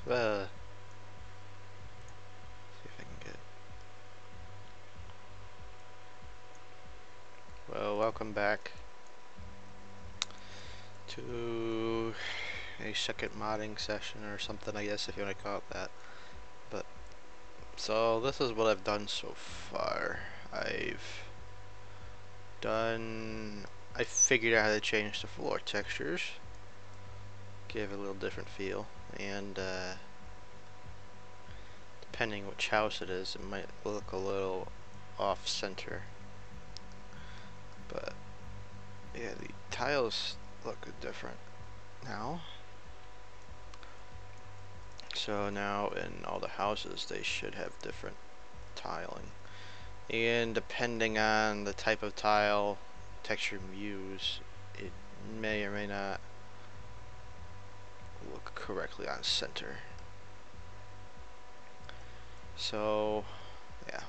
See if I can get. Well, welcome back to a second modding session or something, I guess, if you want to call it that. But so this is what I've done so far. I figured out how to change the floor textures, give it a little different feel, and depending which house it is, it might look a little off center. But yeah, the tiles look different now. So now in all the houses they should have different tiling, and depending on the type of tile texture you use, it may or may not look correctly on center. So yeah,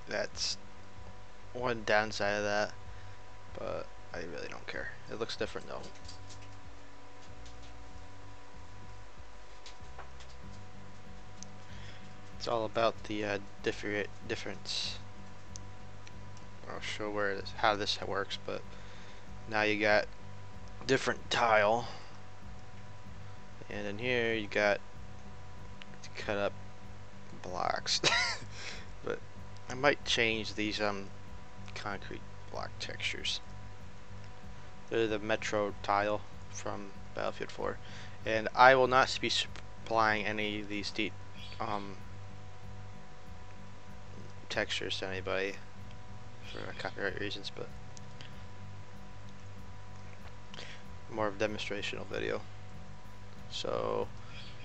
that's one downside of that, but I really don't care. It looks different though. It's all about the difference. I'll show how this works, but now you got different tile, and in here you got to cut up blocks. But I might change these concrete block textures. They're the Metro tile from Battlefield 4, and I will not be supplying any of these textures to anybody for copyright reasons, but more of a demonstrational video. So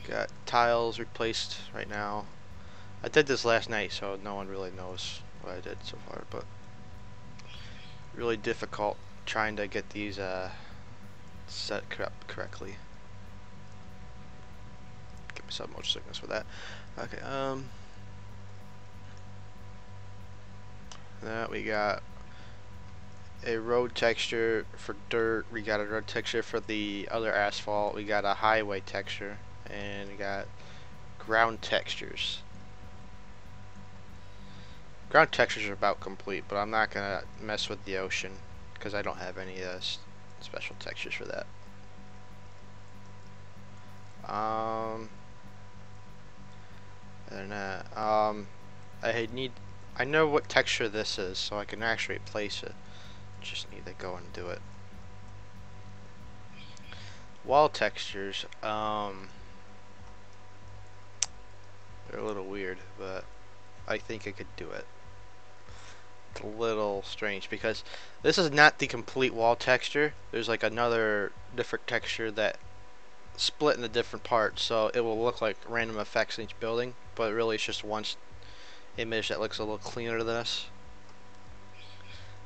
got tiles replaced right now. I did this last night, so no one really knows what I did so far, but really difficult trying to get these set correctly. Give myself motion sickness for that. Okay, now we got a road texture for dirt, we got a road texture for the other asphalt, we got a highway texture, and we got ground textures. Ground textures are about complete, but I'm not gonna mess with the ocean because I don't have any special textures for that. Other than that, I know what texture this is, so I can actually replace it. Just need to go and do it. Wall textures, they're a little weird, but I think I could do it. It's a little strange because this is not the complete wall texture. There's like another different texture that split into different parts, so it will look like random effects in each building, but really it's just one image that looks a little cleaner than this.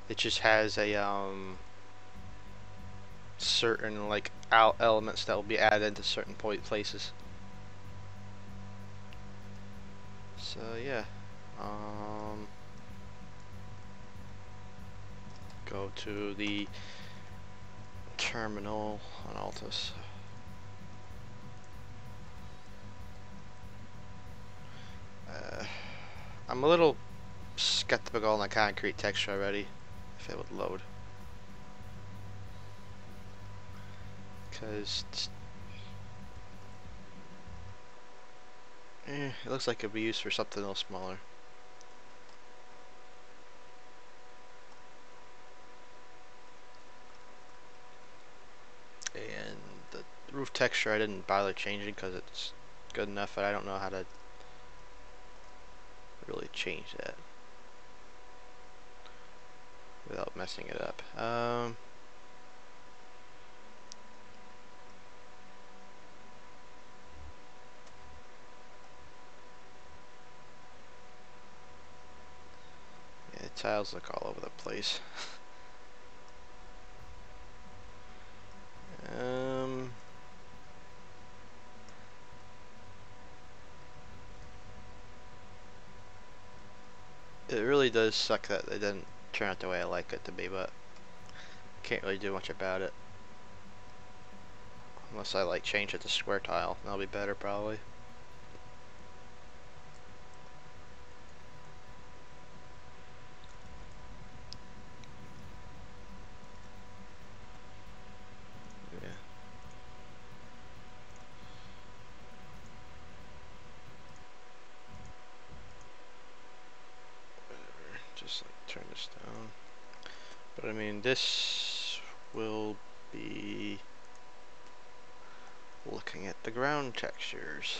It just has a certain like elements that will be added to certain places. So yeah, go to the terminal on Altus. I'm a little skeptical on the concrete texture already, if it would load. Because it looks like it would be used for something a little smaller. And the roof texture I didn't bother changing because it's good enough, but I don't know how to really change that without messing it up. Yeah, tiles look all over the place. It really does suck that it didn't turn out the way I like it to be, but can't really do much about it. Unless I like change it to square tile, that'll be better probably. But I mean, this will be looking at the ground textures.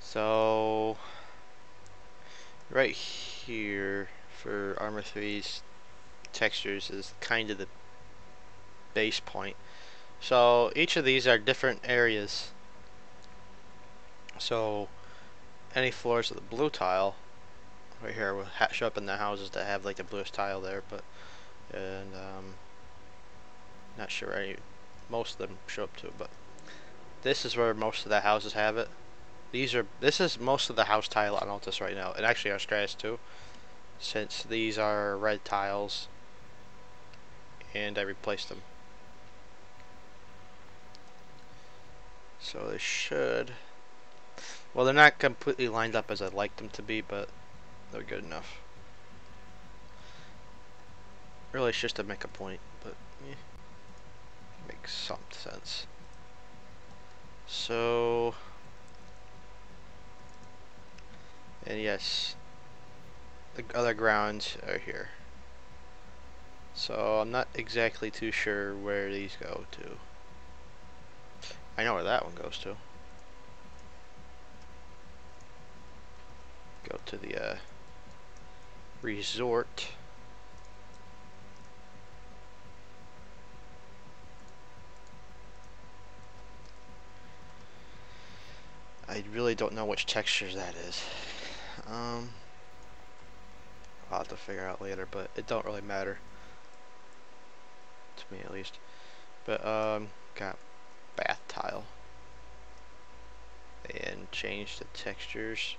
So right here for Arma 3's textures is kind of the base point. So each of these are different areas. So any floors with the blue tile right here will show up in the houses that have like the bluest tile there, but and not sure most of them show up to, but this is where most of the houses have it. This is most of the house tile on Altus right now, and actually our Stratus too, since these are red tiles and I replaced them. So they should, well, they're not completely lined up as I'd like them to be, but they're good enough. Really, it's just to make a point, but yeah, makes some sense. So, and yes, the other grounds are here. So I'm not exactly too sure where these go to. I know where that one goes to. Go to the resort. I really don't know which textures that is. I'll have to figure out later, but it don't really matter. To me at least. But got bath tile. And change the textures.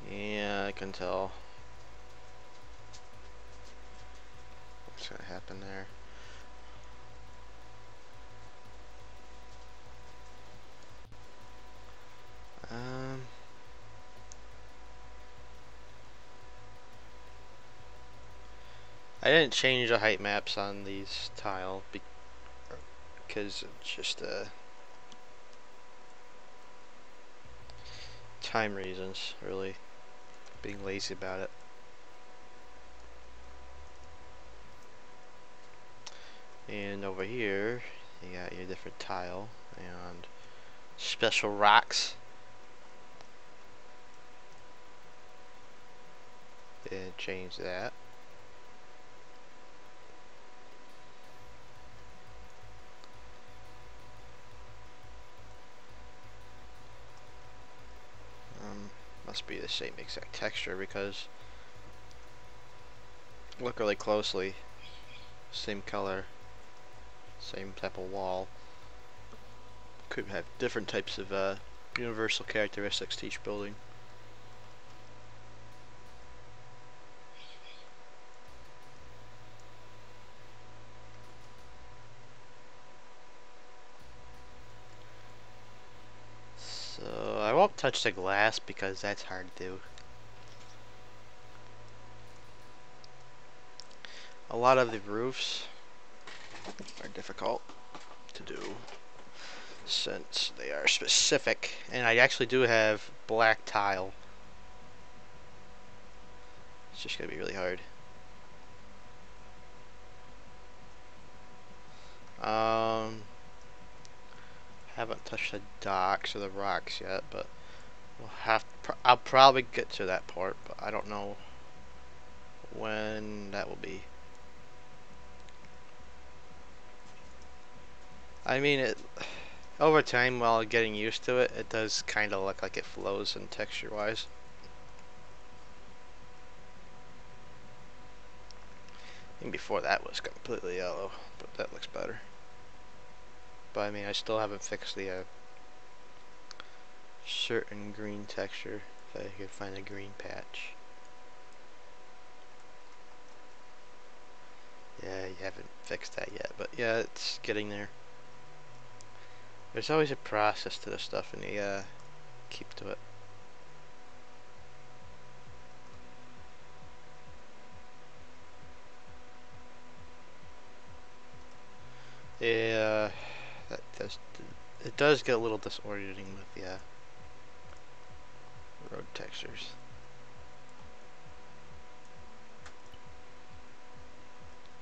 Yeah, I can tell what's gonna happen there. I didn't change the height maps on these tile because it's just time reasons, really, being lazy about it. And over here you got your different tile and special rocks, and change that. Must be the same exact texture because look really closely, same color, same type of wall. Could have different types of universal characteristics to each building. So I won't touch the glass because that's hard to do. A lot of the roofs are difficult to do since they are specific, and I actually do have black tile. It's just gonna be really hard. Haven't touched the docks or the rocks yet, but I'll probably get to that part, but I don't know when that will be. I mean, over time, while getting used to it, it does kind of look like it flows in texture-wise. And before that was completely yellow, but that looks better. But I mean, I still haven't fixed the certain green texture, if I could find a green patch. Yeah, you haven't fixed that yet, but yeah, it's getting there. There's always a process to this stuff, and you keep to it. Yeah, it does get a little disorienting with the road textures.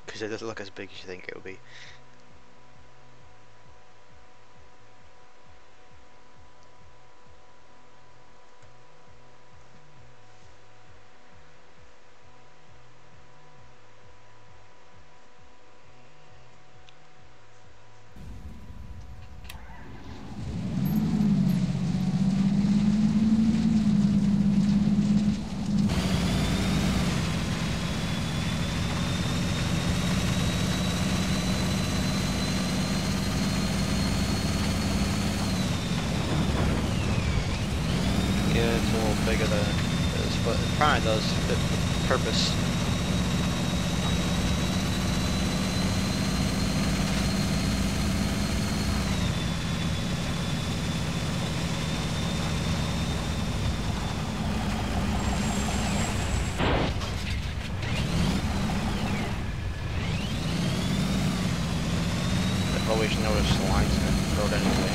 Because it doesn't look as big as you think it would be. It's a little bigger than it is, but it kind of does fit the purpose. I've always noticed the lines in the road anyway.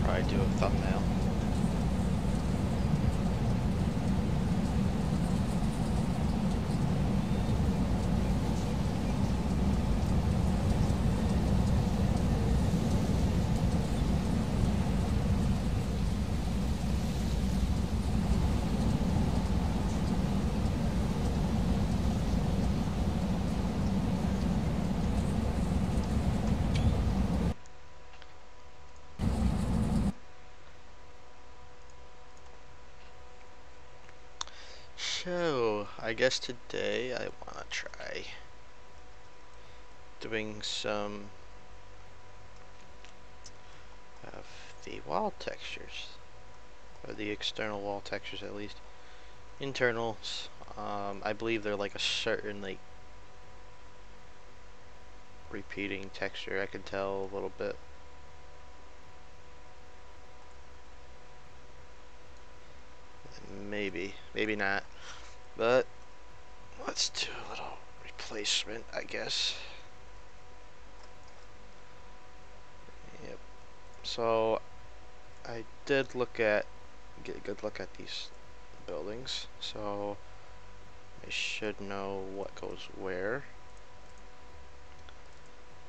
Probably do a thumbnail. So, I guess today I want to try doing some of the wall textures, or the external wall textures at least. Internals, I believe they're like a certain like repeating texture. I can tell a little bit. Maybe not. But let's do a little replacement, I guess. Yep. So I did get a good look at these buildings, so I should know what goes where.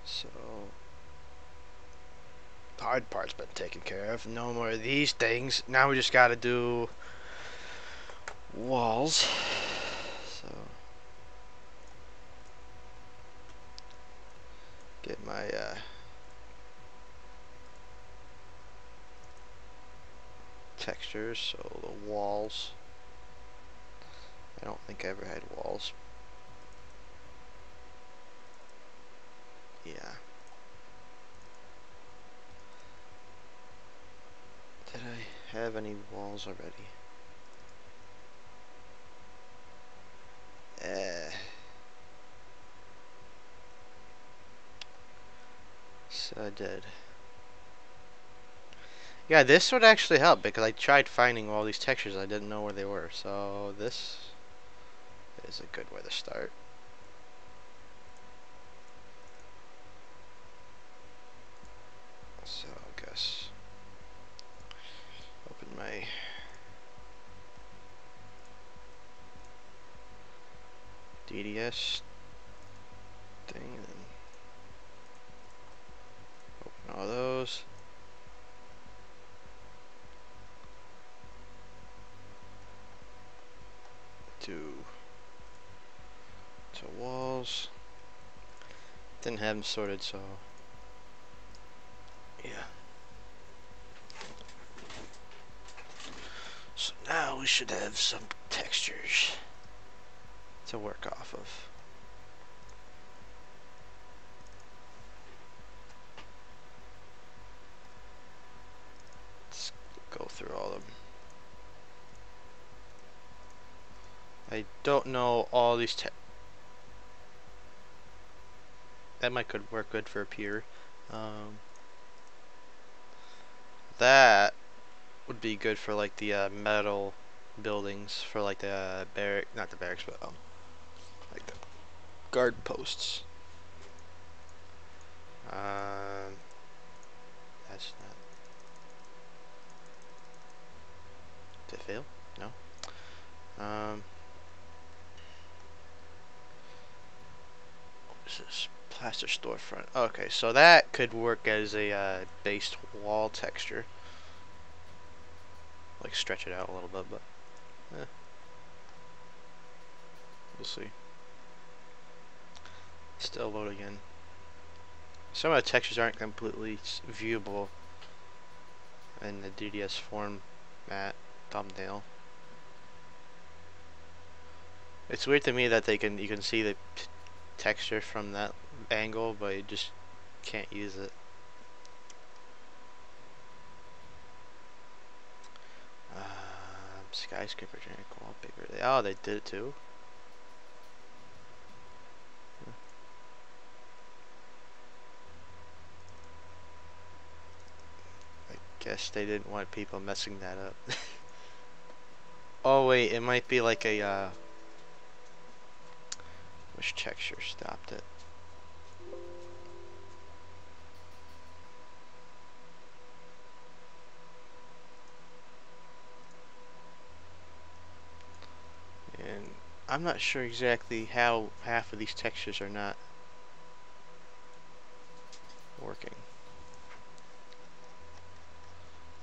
So the hard part's been taken care of. No more of these things. Now we just gotta do walls. So get my textures. So the walls. I don't think I ever had walls. Yeah. Did I have any walls already? So I did. Yeah, this would actually help because I tried finding all these textures. I didn't know where they were. So this is a good way to start. So I guess open my DDS thing and then open all those. to walls. Didn't have them sorted, so yeah. So now we should have some textures to work off of. Let's go through all of them. I don't know all these that might could work good for a pier. That would be good for like the metal buildings for like the not the barracks, but like the guard posts. That's not. Did it fail? No. What is this? Plaster storefront. Okay, so that could work as a based wall texture. Like stretch it out a little bit, but we'll see. Still load again. Some of the textures aren't completely viewable in the DDS format thumbnail. It's weird to me that you can see the texture from that angle, but you just can't use it. Skyscraper generic wallpaper. Oh, they did it too. I guess they didn't want people messing that up. Oh wait, it might be like a which texture stopped it? And I'm not sure exactly how half of these textures are not working.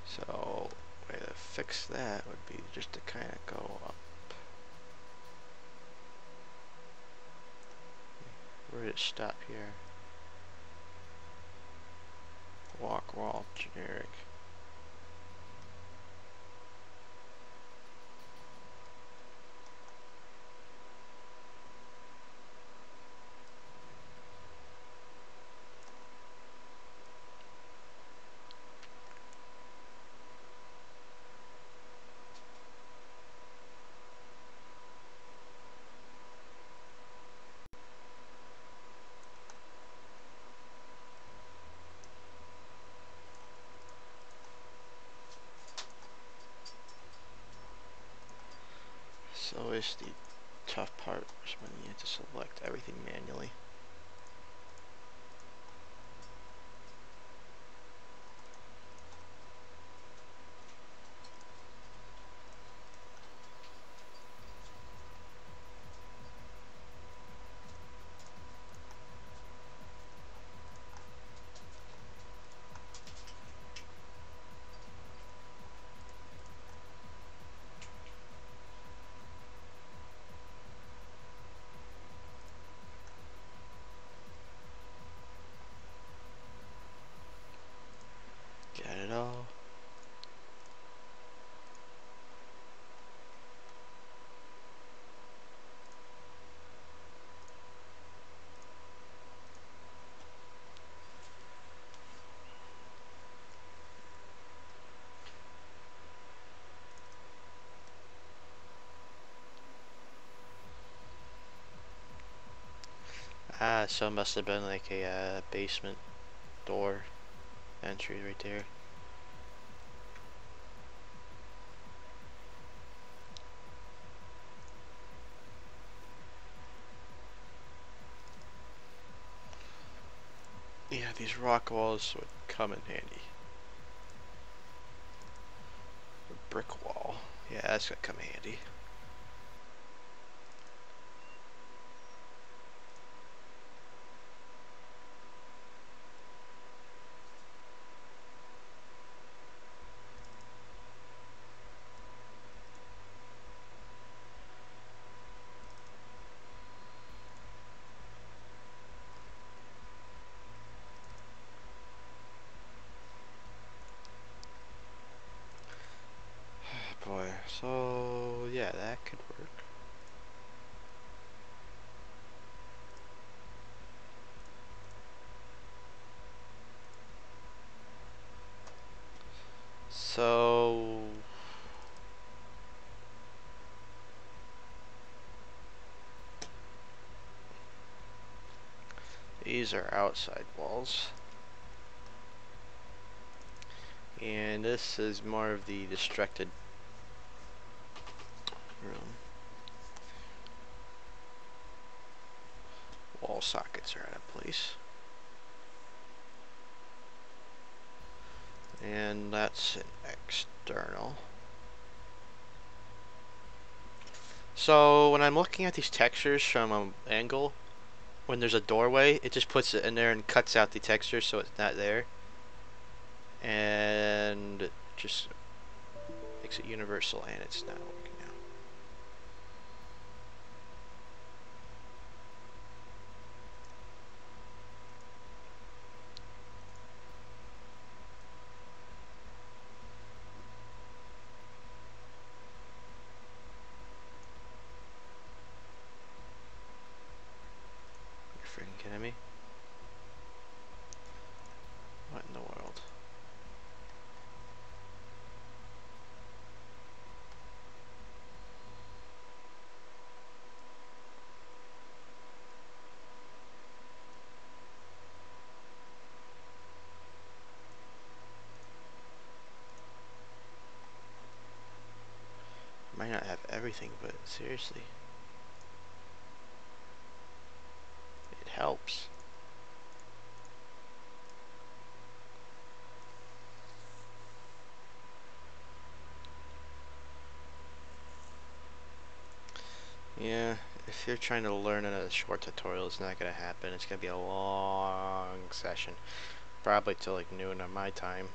So, way to fix that would be just to kind of go up. Where did it stop here? Walk wall generic. So is the tough part is when you have to select everything manually. Got it all. Ah, so it must have been like a basement door entry right there. Yeah, these rock walls would come in handy. A brick wall. Yeah, that's gonna come handy. these are outside walls. And this is more of the distracted room. Wall sockets are out of place. And that's an external. So when I'm looking at these textures from an angle, when there's a doorway, it just puts it in there and cuts out the texture so it's not there. And it just makes it universal, and it's not working now. You're freaking kidding me? What in the world? Might not have everything, but seriously, it helps. Yeah, if you're trying to learn in a short tutorial, it's not gonna happen. It's gonna be a long session, probably till like noon on my time.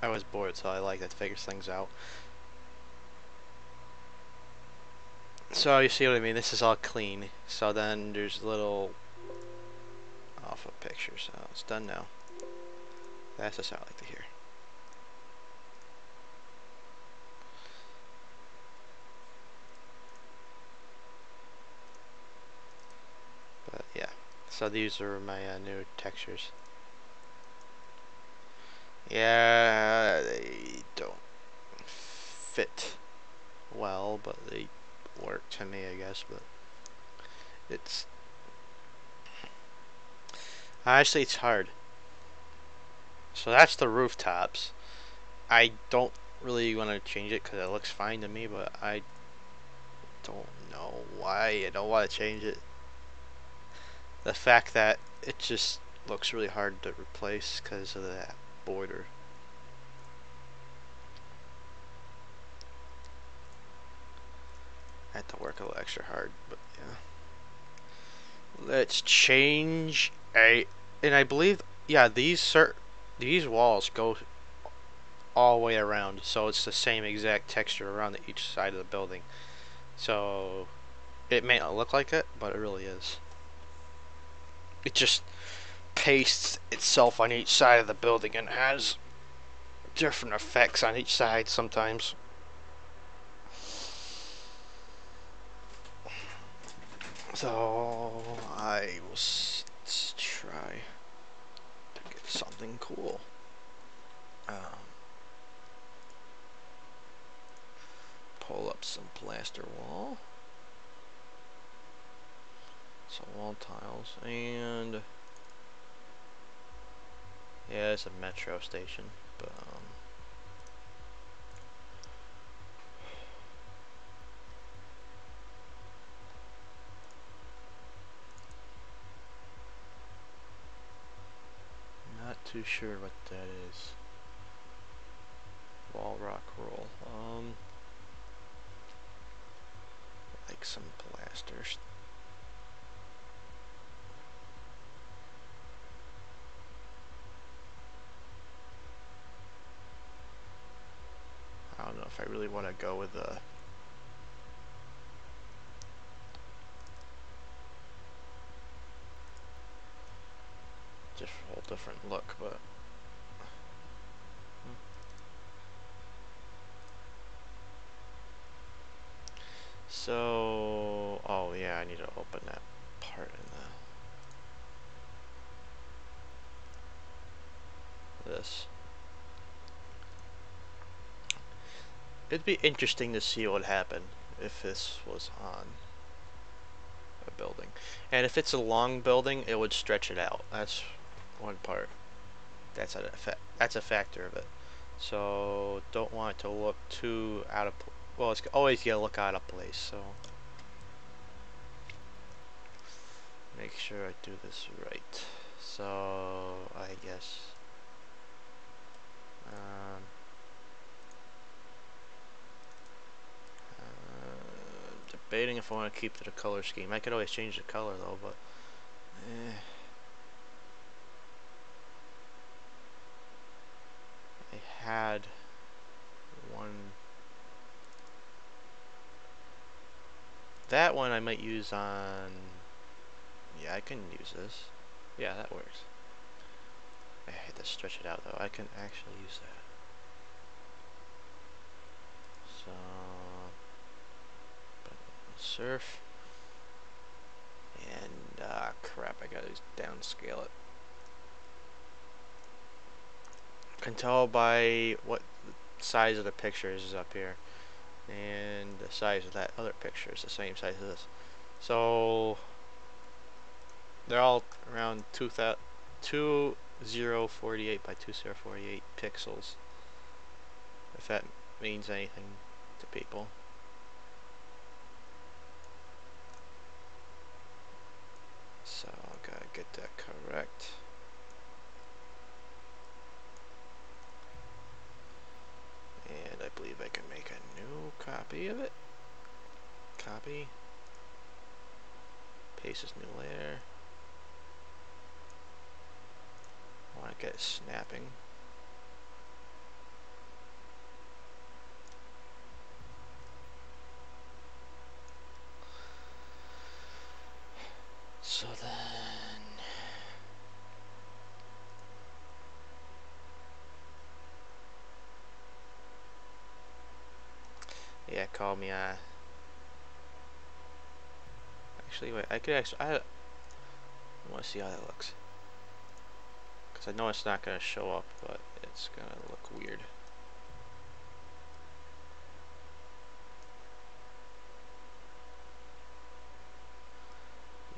I was bored, so I like to figure things out. So you see what I mean? This is all clean. So then there's little alpha pictures. So it's done now. That's just how I like to hear. But yeah. So these are my new textures. Yeah, they don't fit well, but they work to me, I guess. But it's actually it's hard. So that's the rooftops. I don't really want to change it because it looks fine to me, but I don't know why I don't want to change it. The fact that it just looks really hard to replace because of that border. I had to work a little extra hard, but yeah. Let's change and I believe, yeah, these walls go all the way around, so it's the same exact texture around each side of the building. So it may not look like it, but it really is. It just pastes itself on each side of the building and has different effects on each side sometimes. So I will try to get something cool. Pull up some plaster wall. Some wall tiles, and yeah, it's a metro station, but not too sure what that is. Wall rock roll. Like some plasters. I don't know if I really want to go with a whole different look, but so, oh yeah, I need to open that part in this. It'd be interesting to see what would happen if this was on a building. And if it's a long building, it would stretch it out. That's one part. That's a factor of it. So don't want it to look too out of well, it's always gonna look out of place. So make sure I do this right. So I guess debating if I want to keep the color scheme. I could always change the color though, but I had one. That one I might use on. Yeah, I can use this. Yeah, that works. I had to stretch it out though. I can actually use that. So, surf. And crap, I gotta downscale it. Can tell by what size of the picture is up here, and the size of that other picture is the same size as this. So they're all around 2048 by 2048 pixels, if that means anything to people. So I gotta get that correct. And I believe I can make a new copy of it. Copy. Paste this new layer. I want to get it snapping. So then, yeah, call me. Actually, wait. I could actually. I want to see how that looks, because I know it's not going to show up, but it's going to look weird.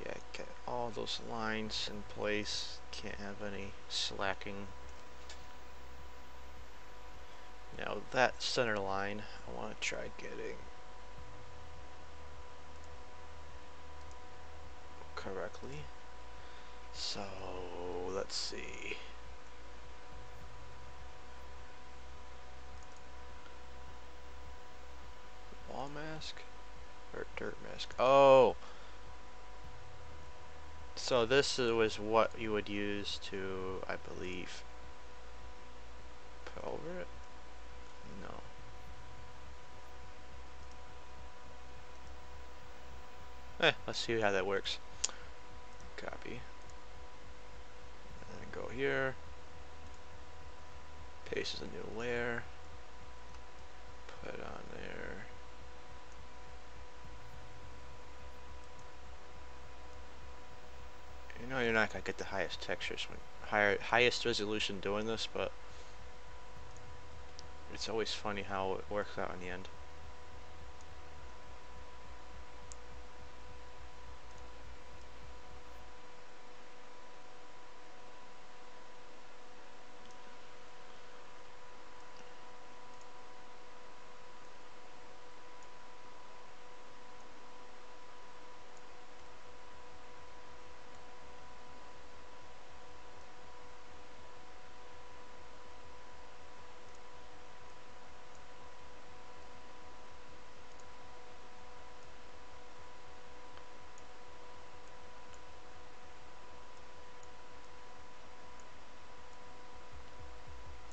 Yeah, get all those lines in place. Can't have any slacking. Now that center line, I want to try getting correctly. So let's see. Wall mask or dirt mask? Oh, so this was what you would use to, I believe, put over it. No. Let's see how that works. Copy. And then go here. Paste as a new layer. Put it on there. You know you're not gonna get the highest textures when highest resolution doing this, but it's always funny how it works out in the end.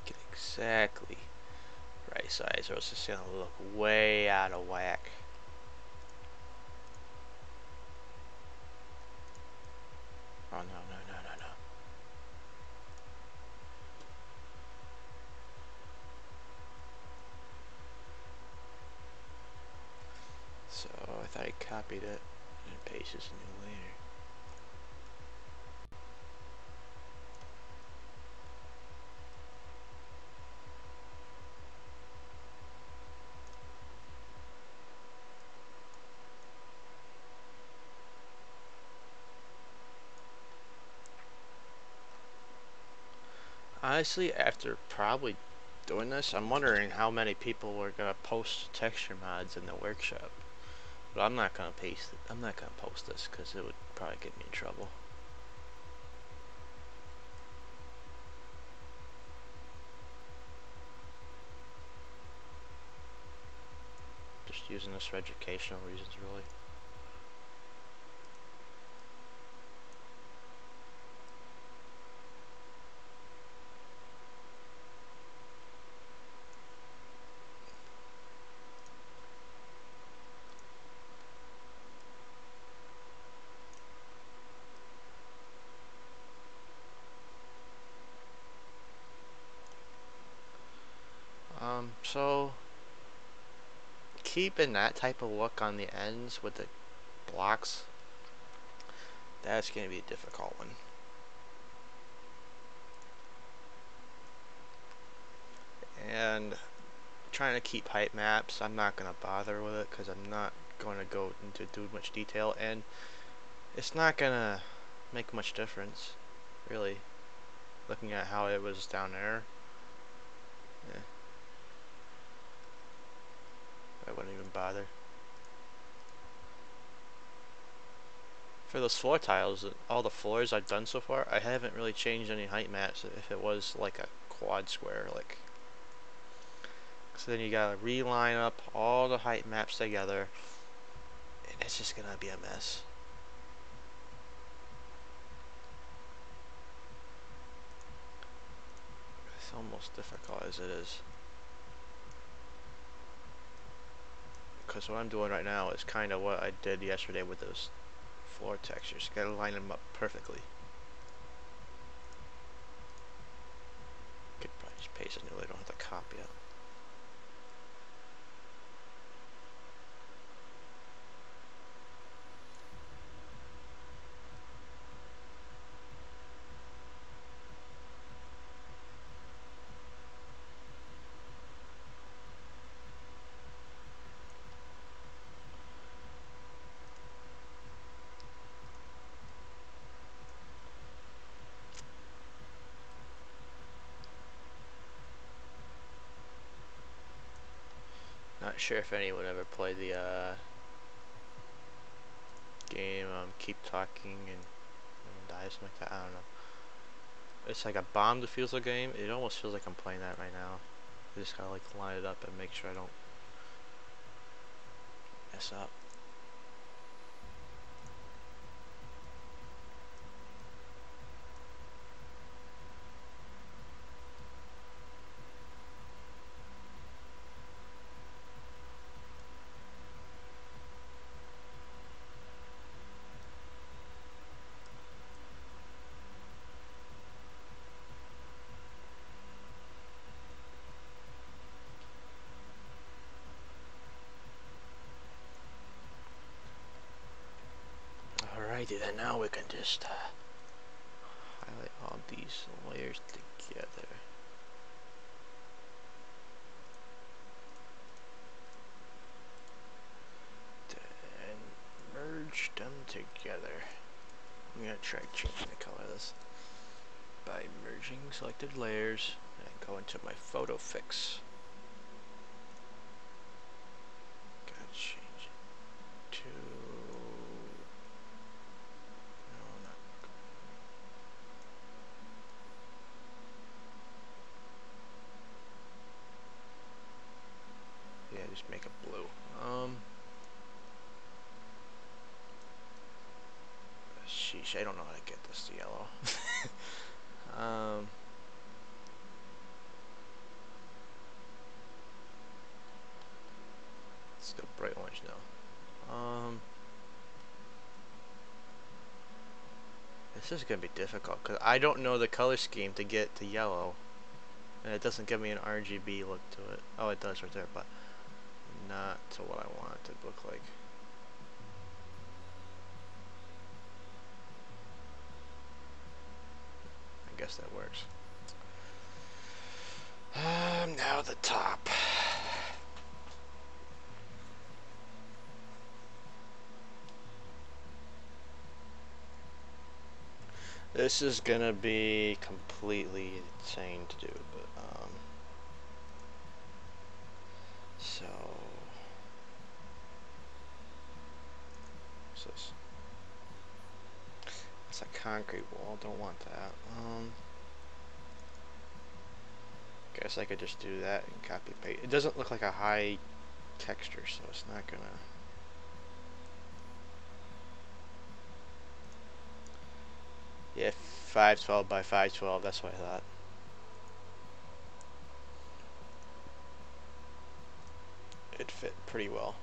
Get exactly right size, or else it's gonna look way out of whack. Oh no, no, no, no, no. So I thought I copied it and pasted this new layer. Honestly, after probably doing this, I'm wondering how many people were gonna post texture mods in the workshop. But I'm not gonna paste it. I'm not gonna post this because it would probably get me in trouble. Just using this for educational reasons, really. So keeping that type of look on the ends with the blocks, that's gonna be a difficult one. And trying to keep height maps, I'm not gonna bother with it because I'm not going to go into too much detail, and it's not gonna make much difference, really. Looking at how it was down there, yeah, I wouldn't even bother. For those floor tiles, all the floors I've done so far, I haven't really changed any height maps if it was like a quad square, like. So then you gotta reline up all the height maps together, and it's just gonna be a mess. It's almost difficult as it is. Because what I'm doing right now is kind of what I did yesterday with those floor textures. Gotta line them up perfectly. Could probably just paste a new, I don't have to copy it. Not sure if anyone ever played the game Keep Talking and Die, something like that. I don't know. It's like a bomb defusal game. It almost feels like I'm playing that right now. I just gotta like line it up and make sure I don't mess up. Alrighty then, now we can just highlight all these layers together. Then merge them together. I'm gonna try changing the color of this by merging selected layers and go into my photo fix. Gotta change it to just make it blue. Sheesh, I don't know how to get this to yellow. Let's go bright orange now. This is gonna be difficult because I don't know the color scheme to get to yellow, and it doesn't give me an RGB look to it. Oh, it does right there, but not to what I want it to look like. I guess that works. Now the top. This is gonna be completely insane to do, but so what's this? It's a concrete wall. Don't want that. Guess I could just do that and copy paste. It doesn't look like a high texture, so it's not gonna. Yeah, 512 by 512. That's what I thought. It fit pretty well.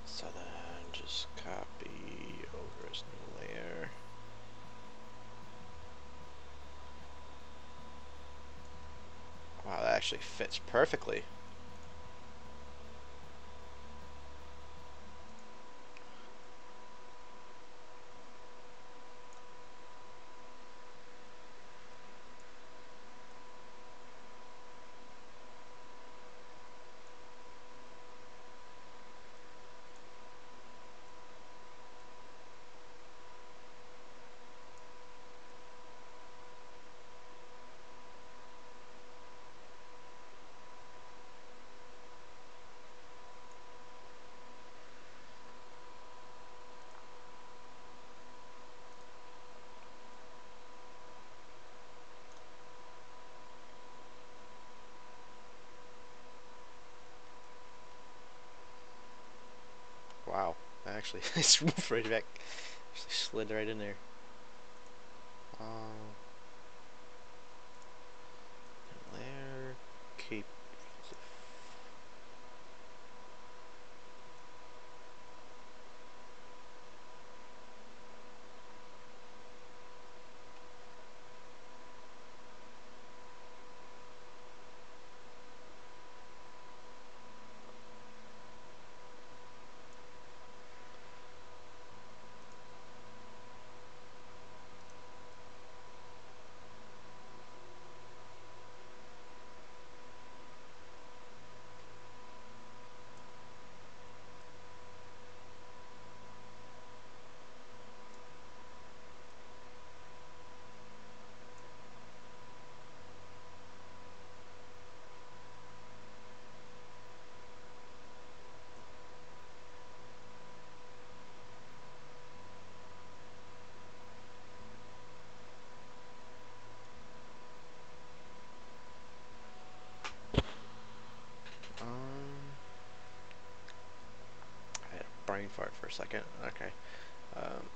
So then just copy over his new layer. Wow, that actually fits perfectly. Wow, that actually moved right back. Actually slid right in there. Layer, keep. I had a brain fart for a second. Okay. Um,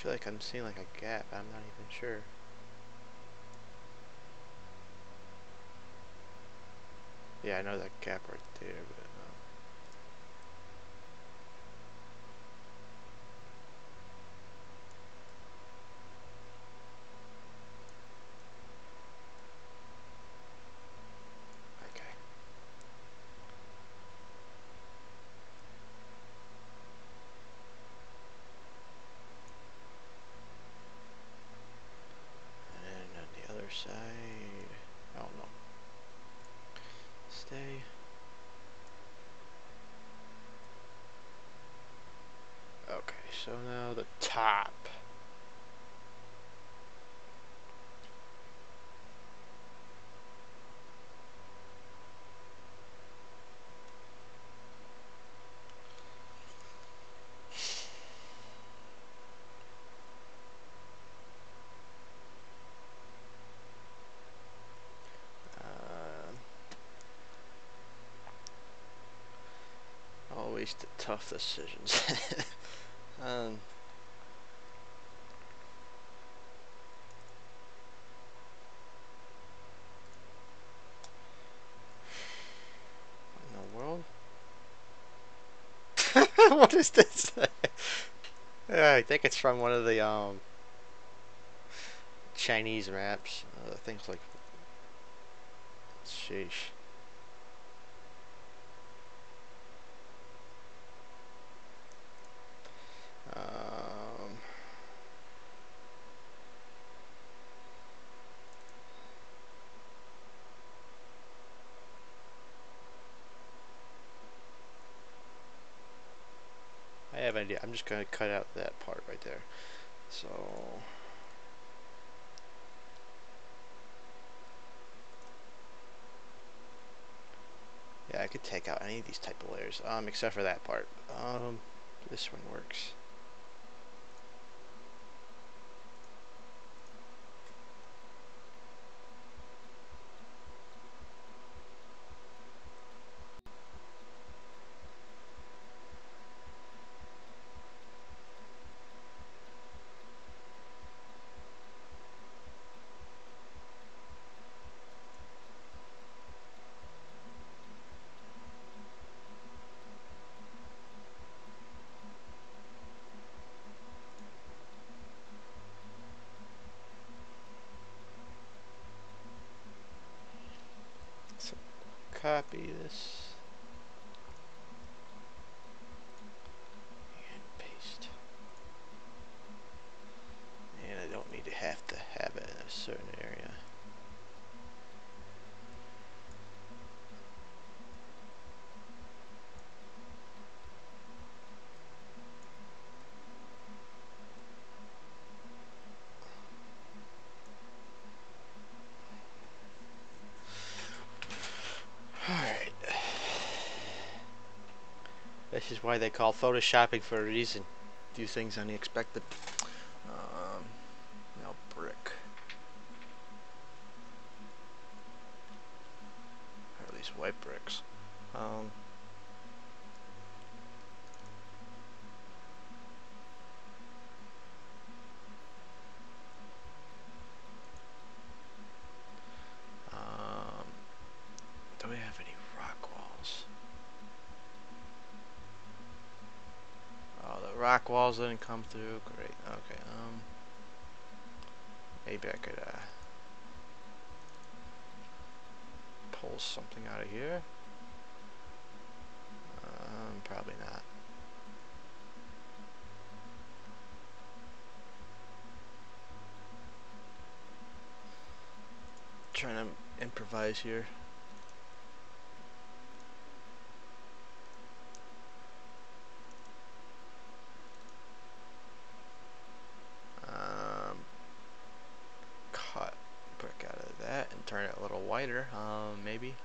feel like I'm seeing like a gap. I'm not even sure. Yeah, I know that gap right there, but okay. And on the other side, oh no. Stay. Okay, so now the top. Always the tough decisions. um, in the world? What is this? Yeah, I think it's from one of the Chinese maps. Things like, sheesh. Um, I have an idea. I'm just gonna cut out that part right there. So yeah, I could take out any of these type of layers, except for that part. This one works. So copy this and paste. And I don't need to have it in a certain area. Alright. This is why they call photoshopping for a reason. Do things unexpected. Now brick. Or at least white bricks. Do we have any rock walls? Oh, the rock walls didn't come through. Great. Okay. Maybe I could pull something out of here. Probably not. Trying to improvise here. Cut brick out of that and turn it a little whiter. Maybe.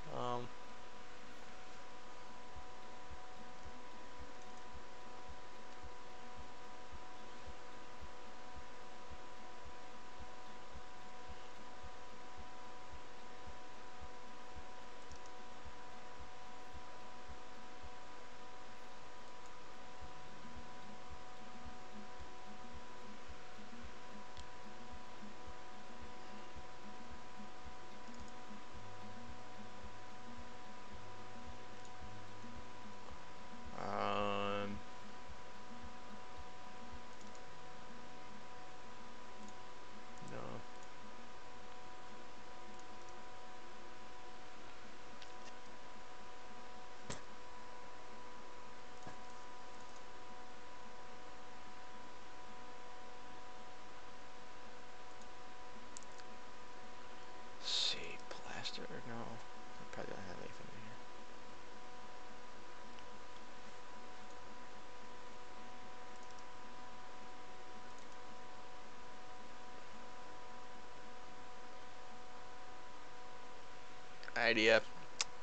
idea.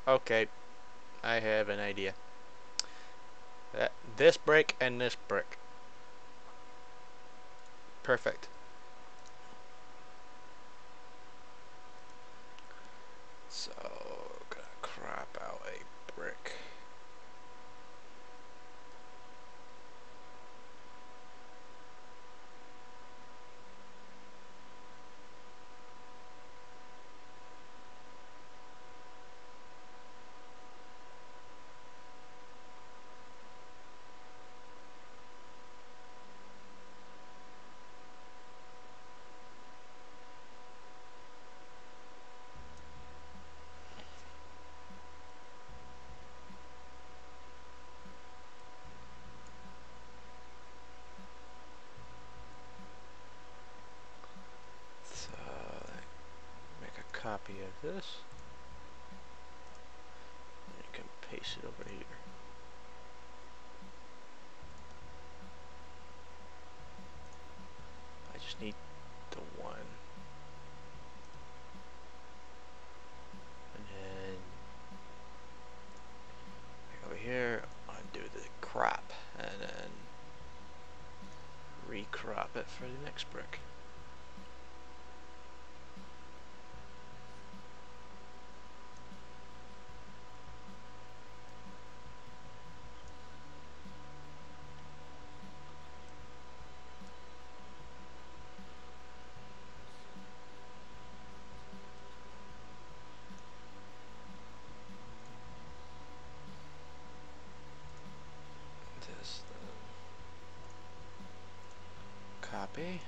Okay, I have an idea. This brick and this brick. Perfect. So, gonna crop out a brick. So, make a copy of this. And you can paste it over here. I just need the one. And then over here, undo the crop, and then recrop it for the next brick. Just copy.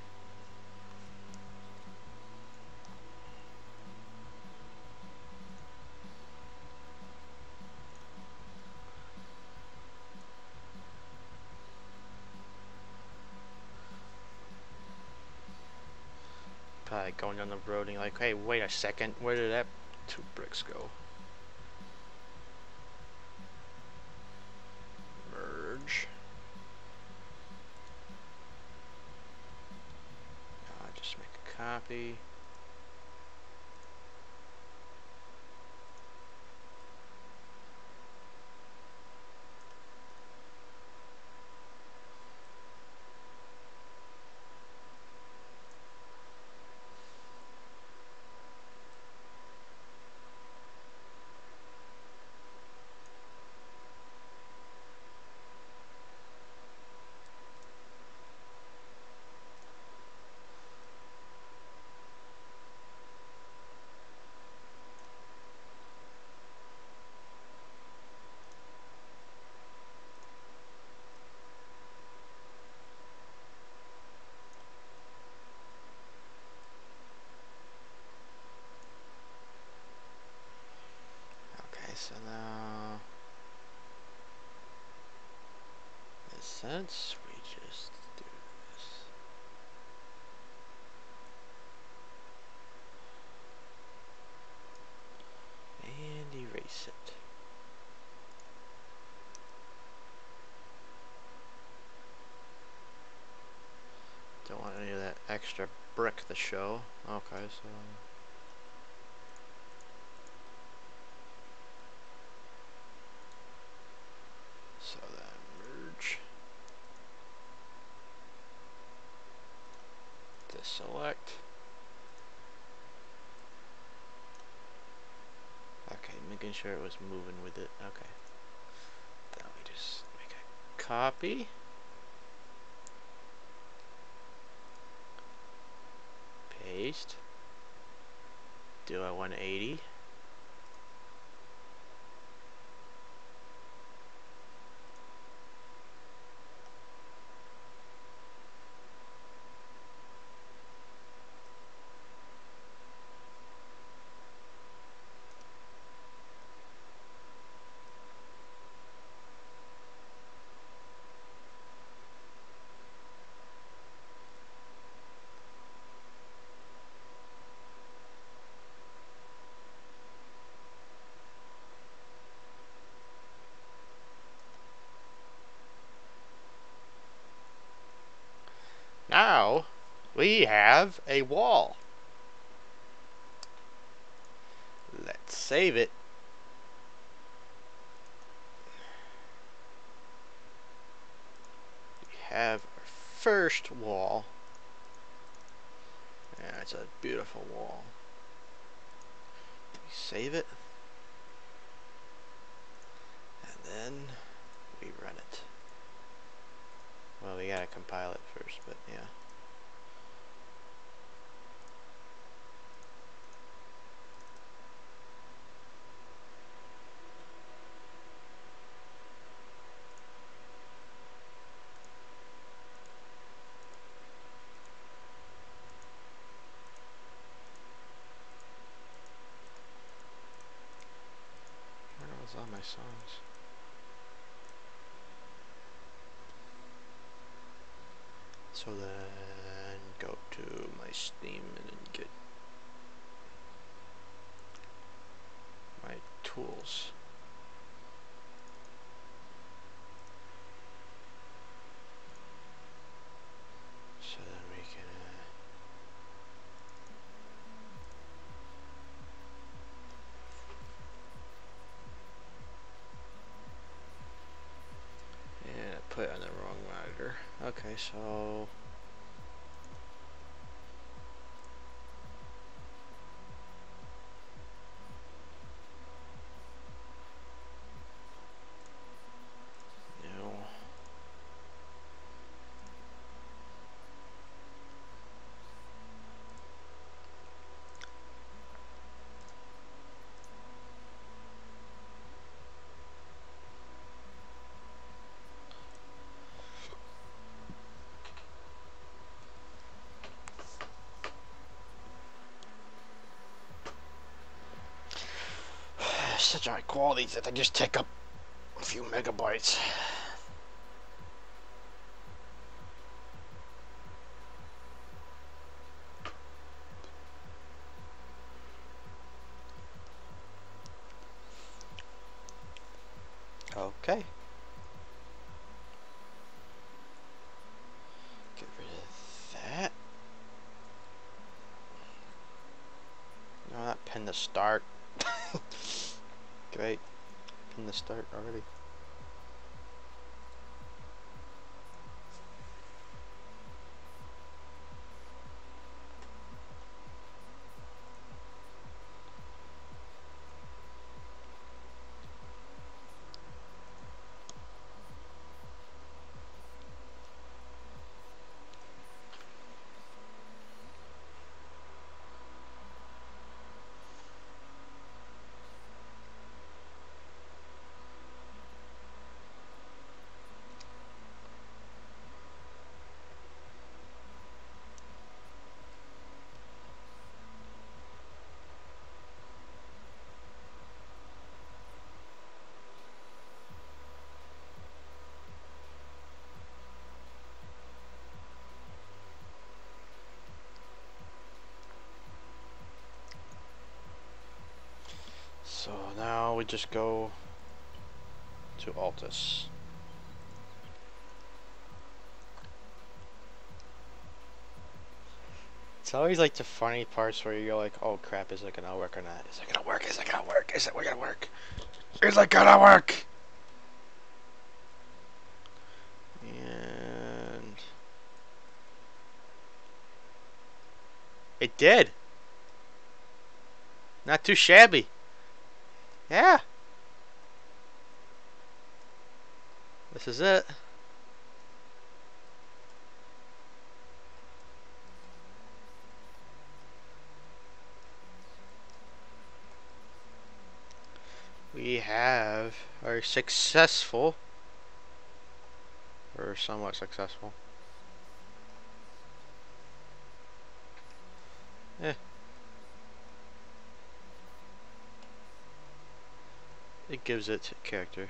Probably going down the road and like, hey, wait a second, where did that 2 bricks go? Merge. Just make a copy. Okay, so now, in a sense, we just do this. And erase it. Don't want any of that extra brick to show. Okay, so then merge. Deselect. Okay, making sure it was moving with it. Okay. Then we just make a copy. Paste. Do a 180. Now we have a wall. Let's save it. We have our first wall. Yeah, it's a beautiful wall. We save it. And then we run it. Well, we gotta compile it first, but yeah. All my songs. So then go to my Steam and then get my tools. So then we can yeah, put it on the wrong monitor. Okay, so no. Such high quality that they just take up a few megabytes. Okay. Get rid of that. No, not pin to start. Great. Pin to start already. So now we just go to Altus. It's always like the funny parts where you go like, oh crap, is it gonna work or not? Is it gonna work? Is it gonna work? Is it gonna work? Is it gonna work? And it did. Not too shabby. Yeah. This is it. We have our successful, or somewhat successful. It gives it character.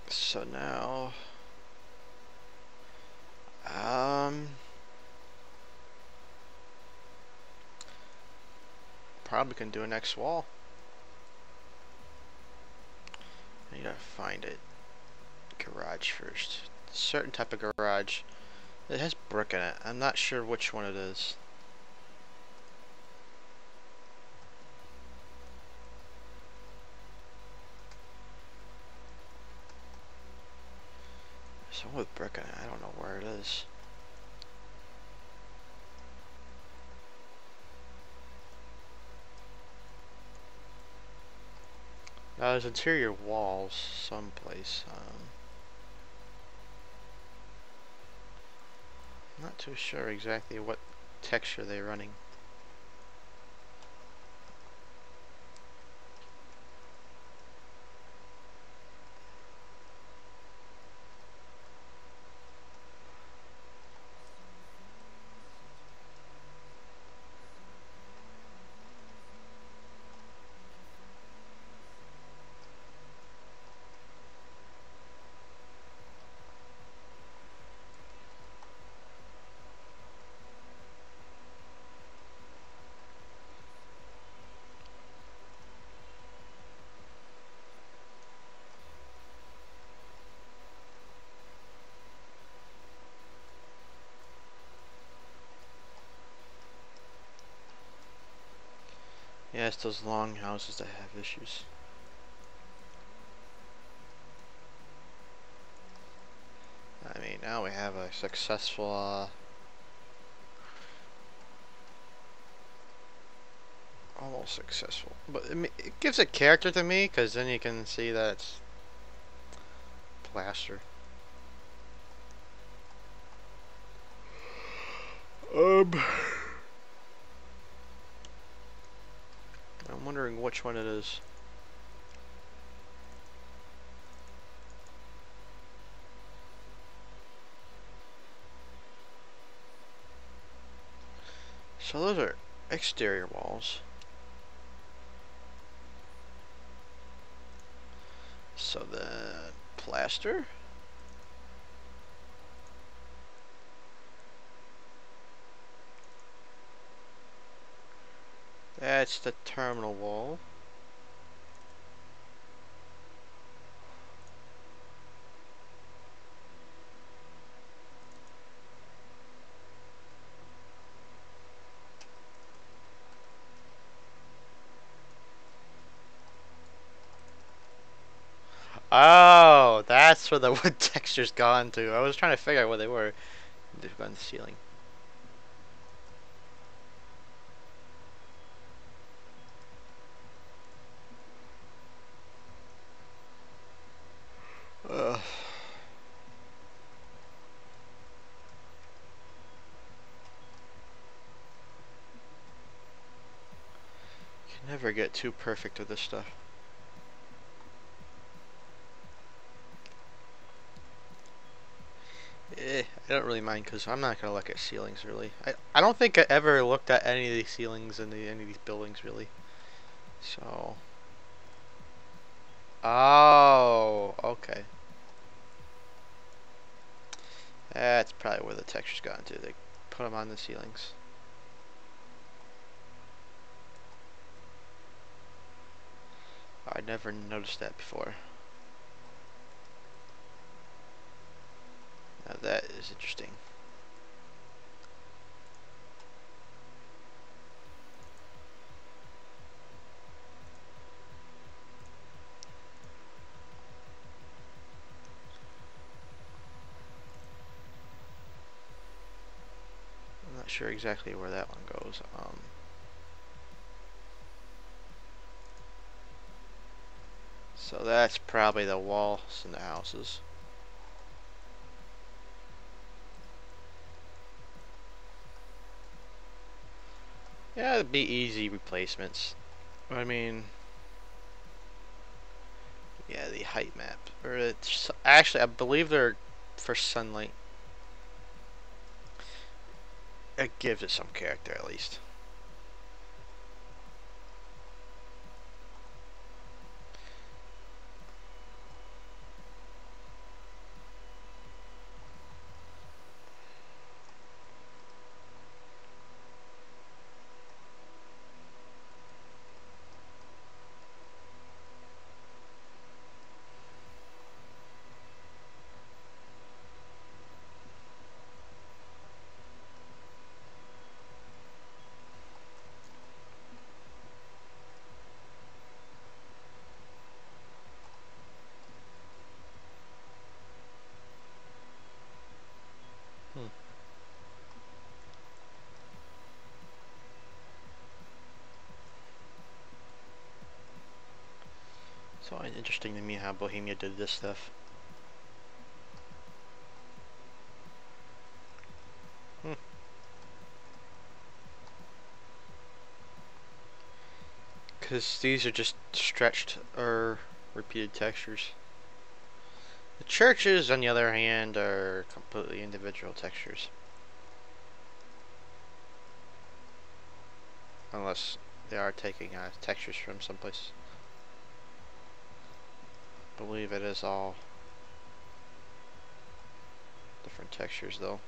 So now, probably can do a next wall. I gotta find it. Garage first. Certain type of garage. It has brick in it. I'm not sure which one it is. There's one with brick in it. I don't know where it is. Now there's interior walls someplace. Not too sure exactly what texture they're running. Yeah, it's those long houses that have issues. I mean, now we have a successful, almost successful. But it gives a character to me, because then you can see that it's plaster. I'm wondering which one it is. So those are exterior walls. So then plaster. That's the terminal wall. Oh, that's where the wood texture's gone to. I was trying to figure out what they were. They've gone to the ceiling. Ugh. Can never get too perfect with this stuff. I don't really mind because I'm not gonna look at ceilings really. I don't think I ever looked at any of these ceilings in any of these buildings really. So. Oh, okay. That's probably where the texture's gotten to. They put them on the ceilings. I never noticed that before. Now that is interesting. I'm not sure exactly where that one goes. So that's probably the walls in the houses. Yeah, it'd be easy replacements. I mean, yeah, the height map, or it's actually I believe they're for sunlight. It gives it some character at least. It's always interesting to me how Bohemia did this stuff. Because these are just stretched or repeated textures. The churches, on the other hand, are completely individual textures. Unless they are taking textures from someplace. I believe it is all different textures though.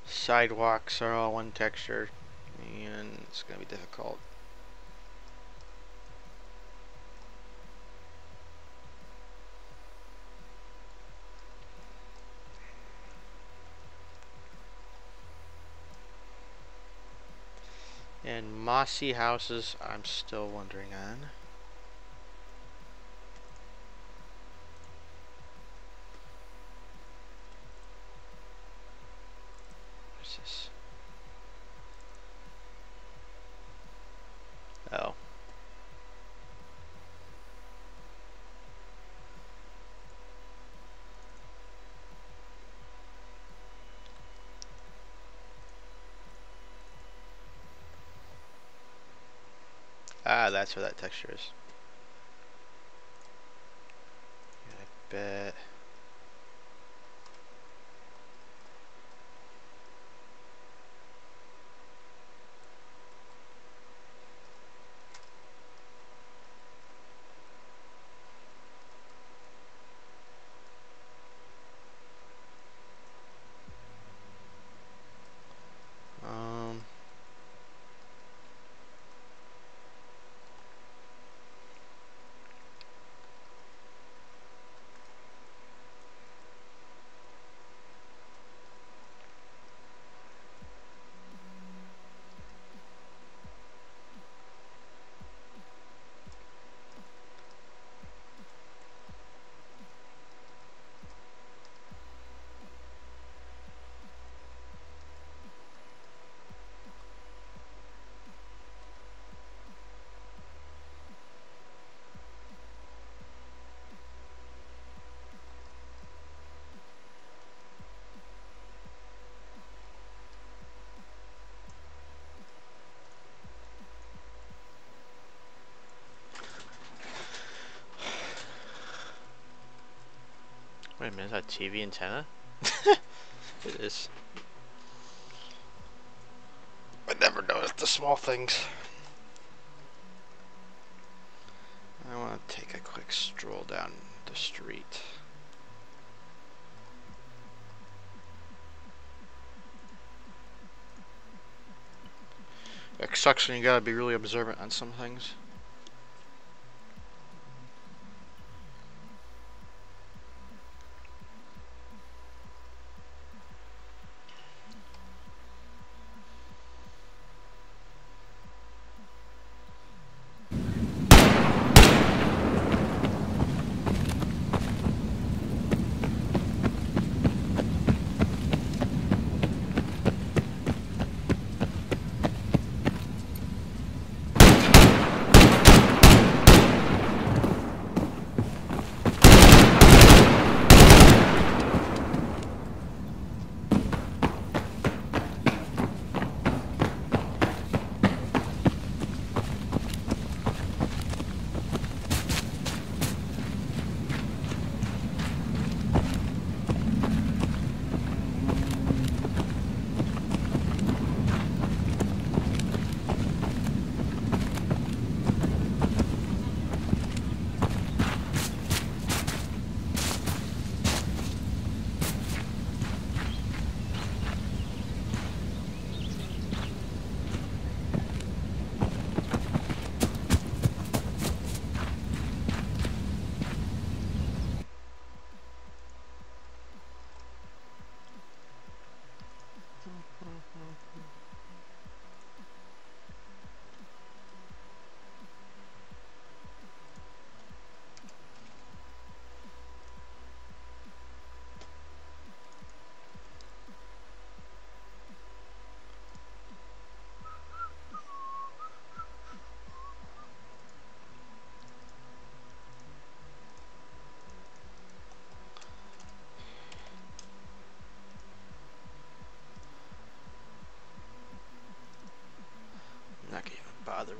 Sidewalks are all one texture, and it's going to be difficult. And mossy houses, I'm still wondering on. What's this? Oh. Ah, that's where that texture is. Yeah, I bet. Wait a minute, is that TV antenna? It is. I never noticed the small things. I want to take a quick stroll down the street. It sucks when you gotta be really observant on some things.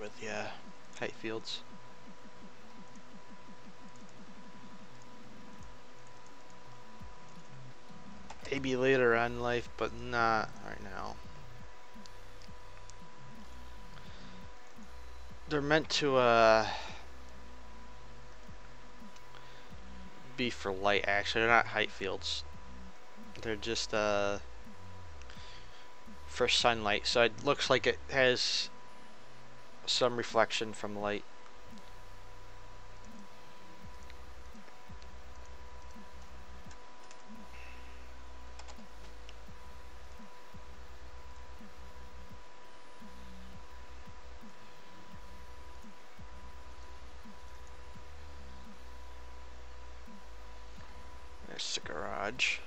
with height fields. Maybe later on in life, but not right now. They're meant to be for light, actually. They're not height fields. They're just for sunlight, so it looks like it has some reflection from light. There's the garage.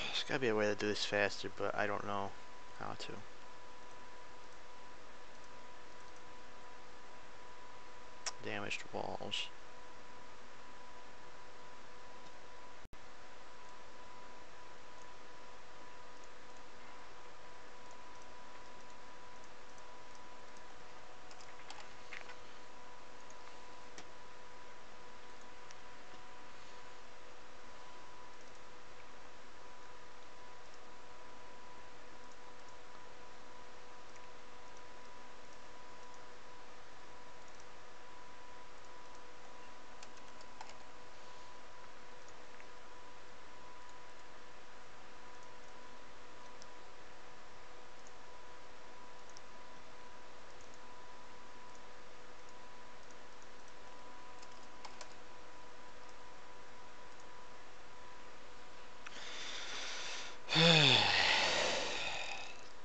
There's gotta be a way to do this faster, but I don't know how to. Damaged walls.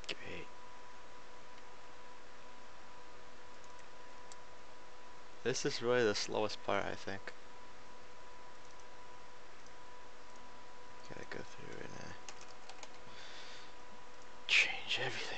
Great. This is really the slowest part, I think. Gotta go through and change everything.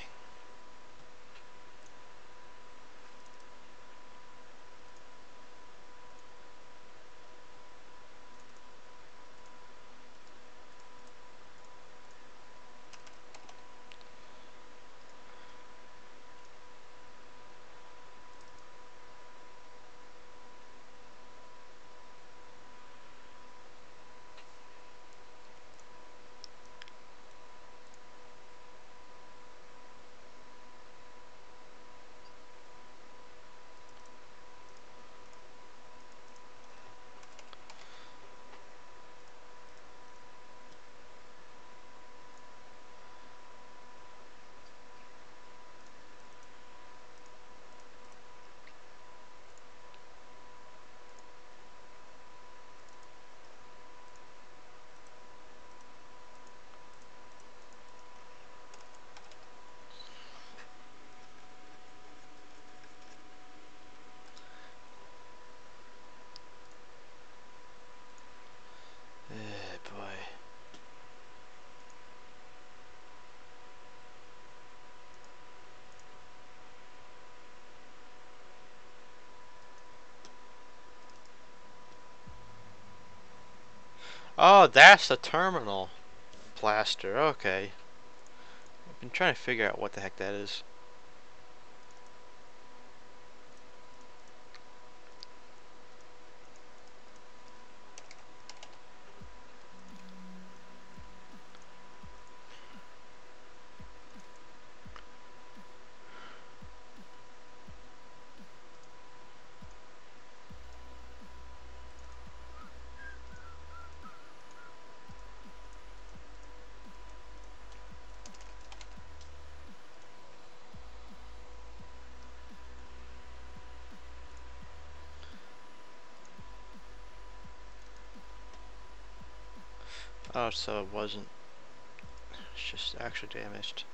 Boy. Oh, that's the terminal plaster. Okay. I've been trying to figure out what the heck that is. Oh, so it wasn't. It's just actually damaged.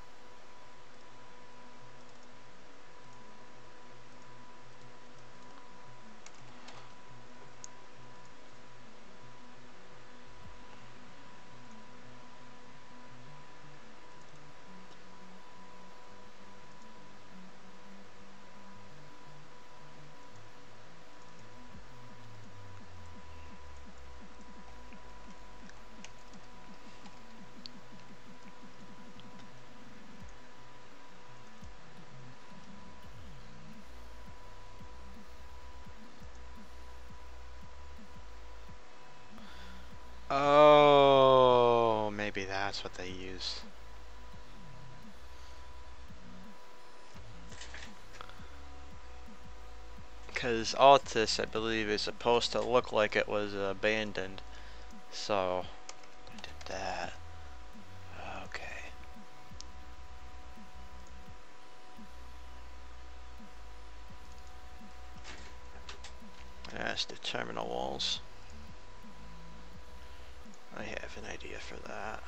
That's what they use. Because Altus, I believe, is supposed to look like it was abandoned. So, I did that. Okay. That's the terminal walls. I have an idea for that.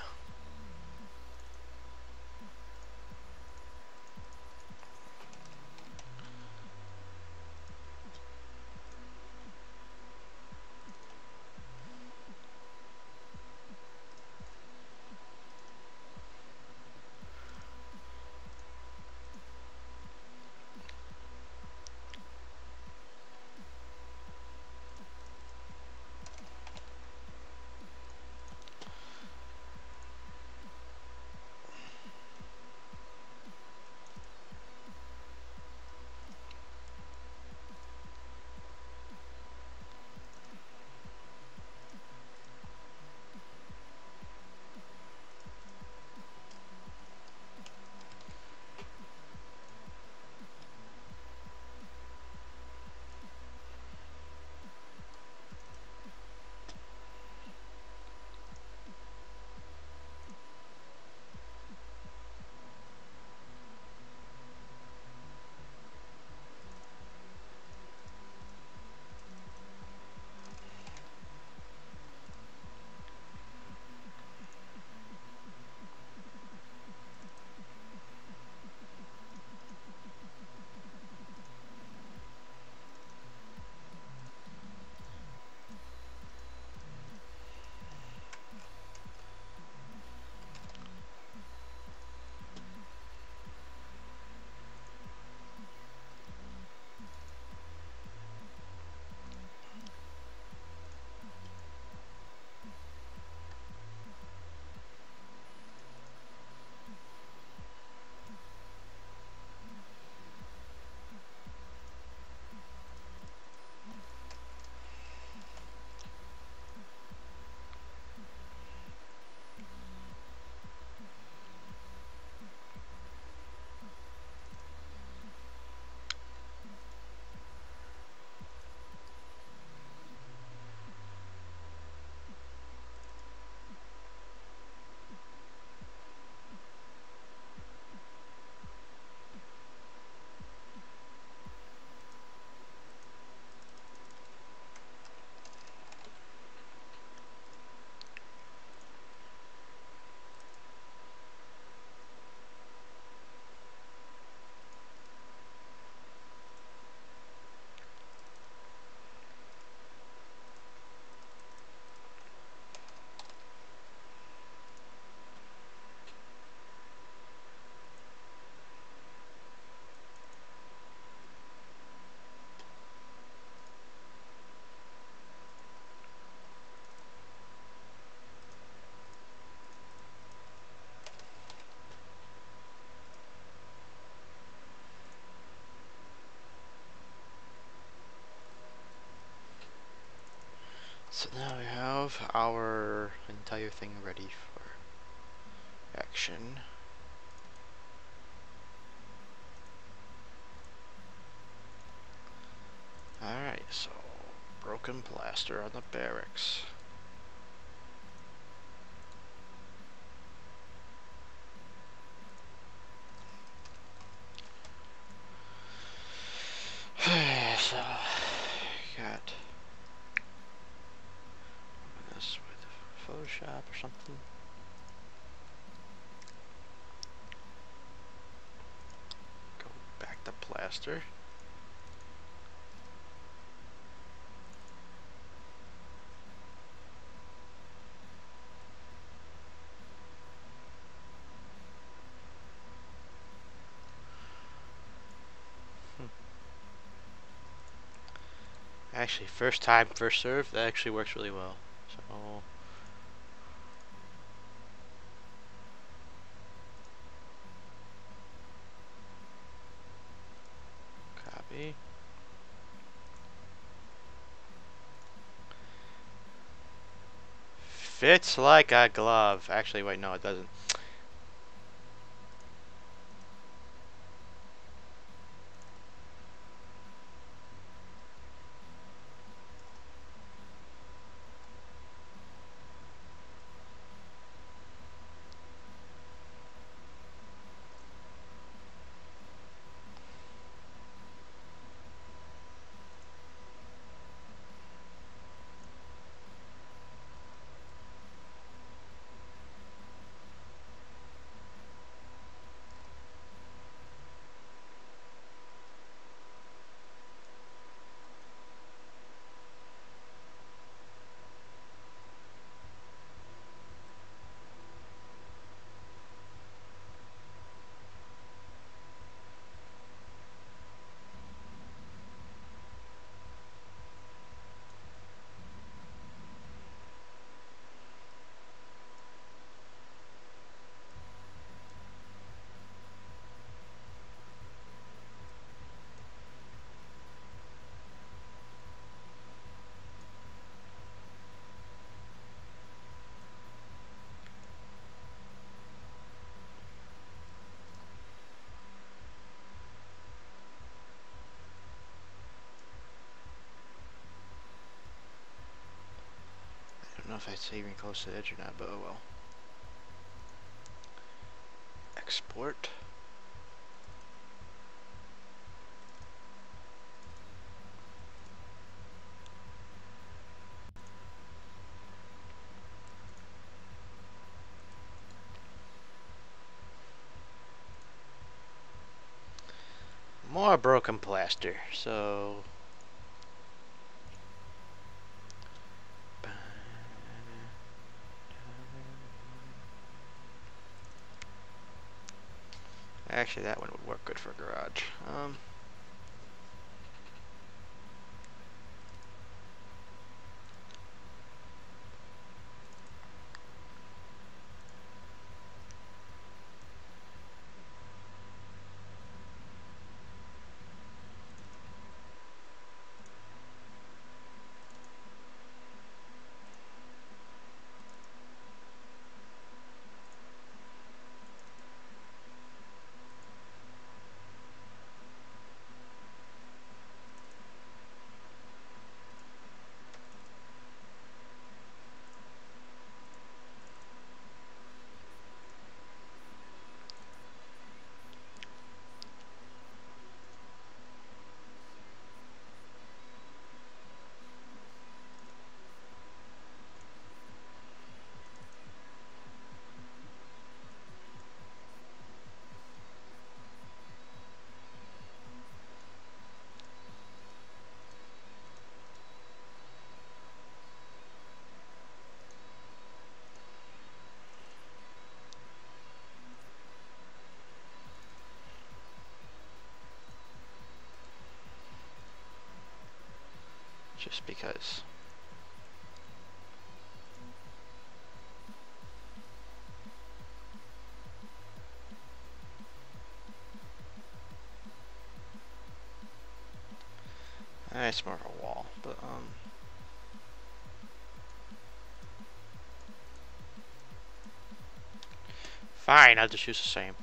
So now we have our entire thing ready for action. Alright, so broken plaster on the barracks. So, got this with Photoshop or something. Go back to plaster. Actually, first time, first serve, that actually works really well. So, copy. Fits like a glove. Actually, wait, no, it doesn't. I don't know if it's even close to the edge or not, but oh well. Export. More broken plaster, so actually that one would work good for a garage. just because. It's more of a wall, but fine, I'll just use the same.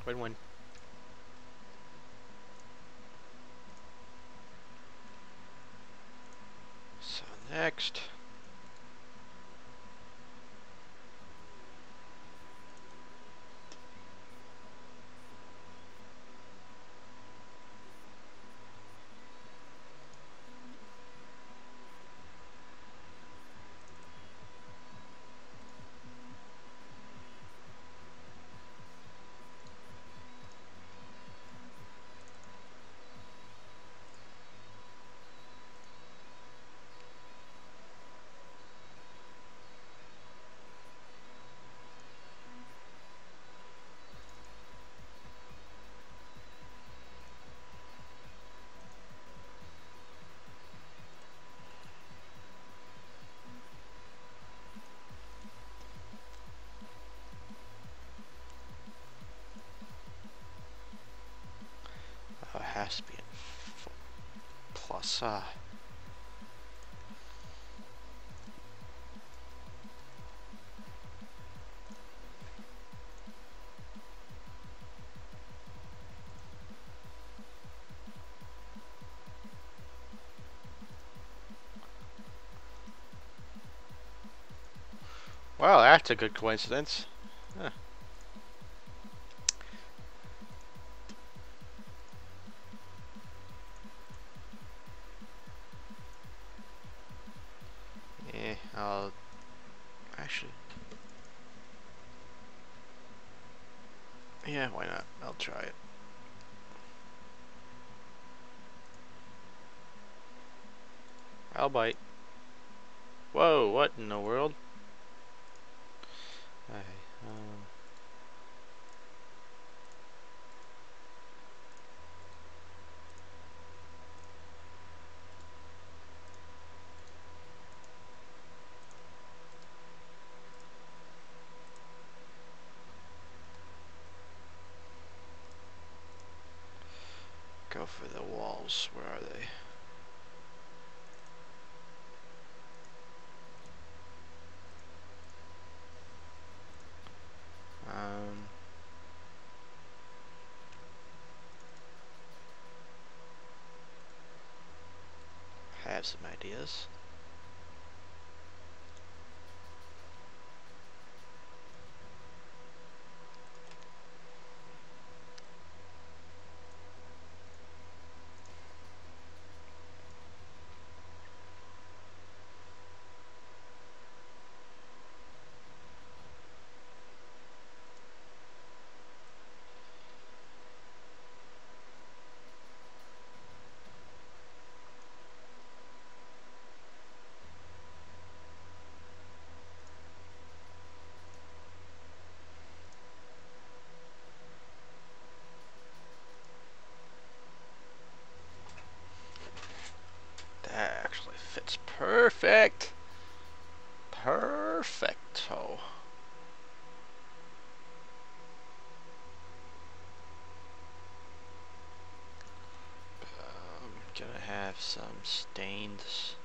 Win-win. So next, has to be in plus. Well, that's a good coincidence. Huh. Yeah, I'll actually. Yeah, why not? I'll try it. I'll bite. Whoa, what in the world? Okay, go for the walls. Where are they? Um, I have some ideas. That actually fits perfect. Perfecto. Gonna have some stains.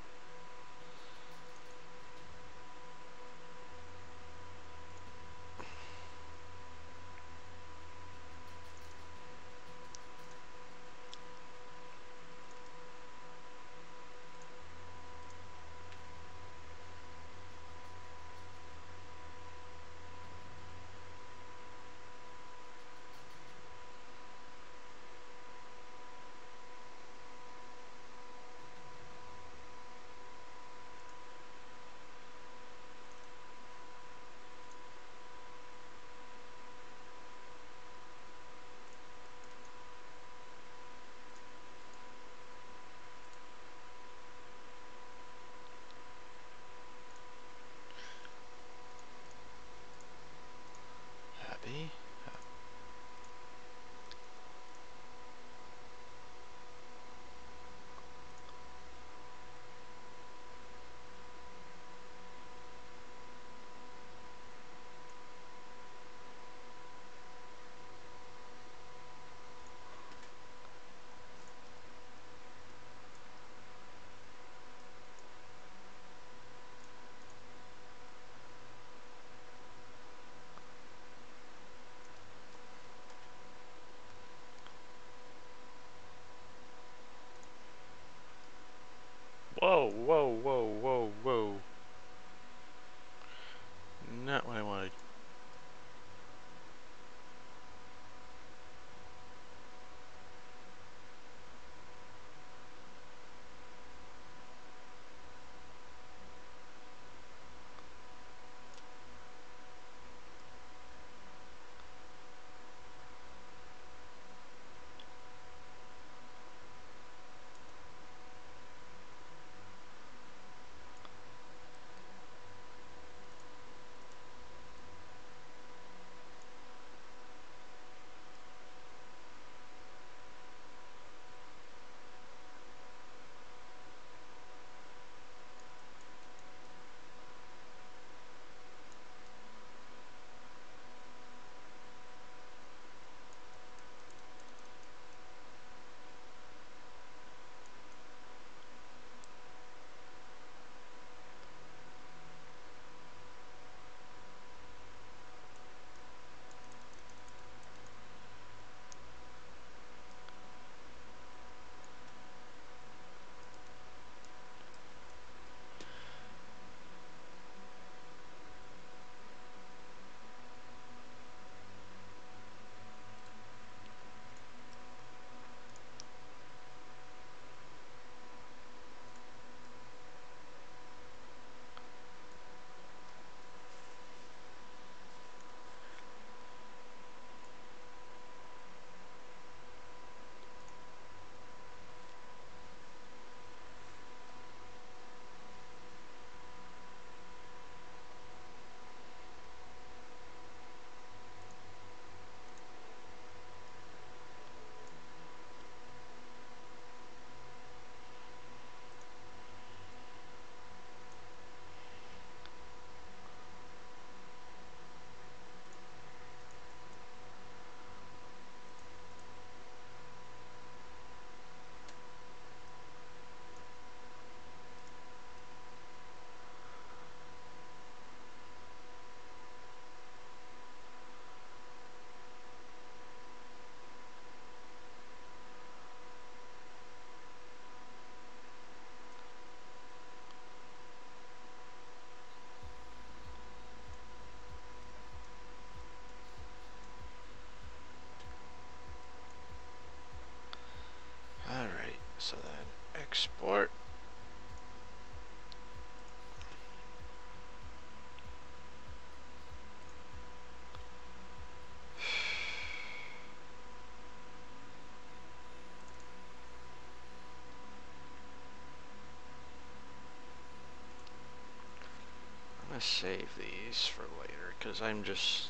save these for later because I'm just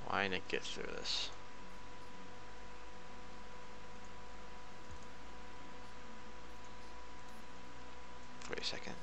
wanting to get through this. Wait a second.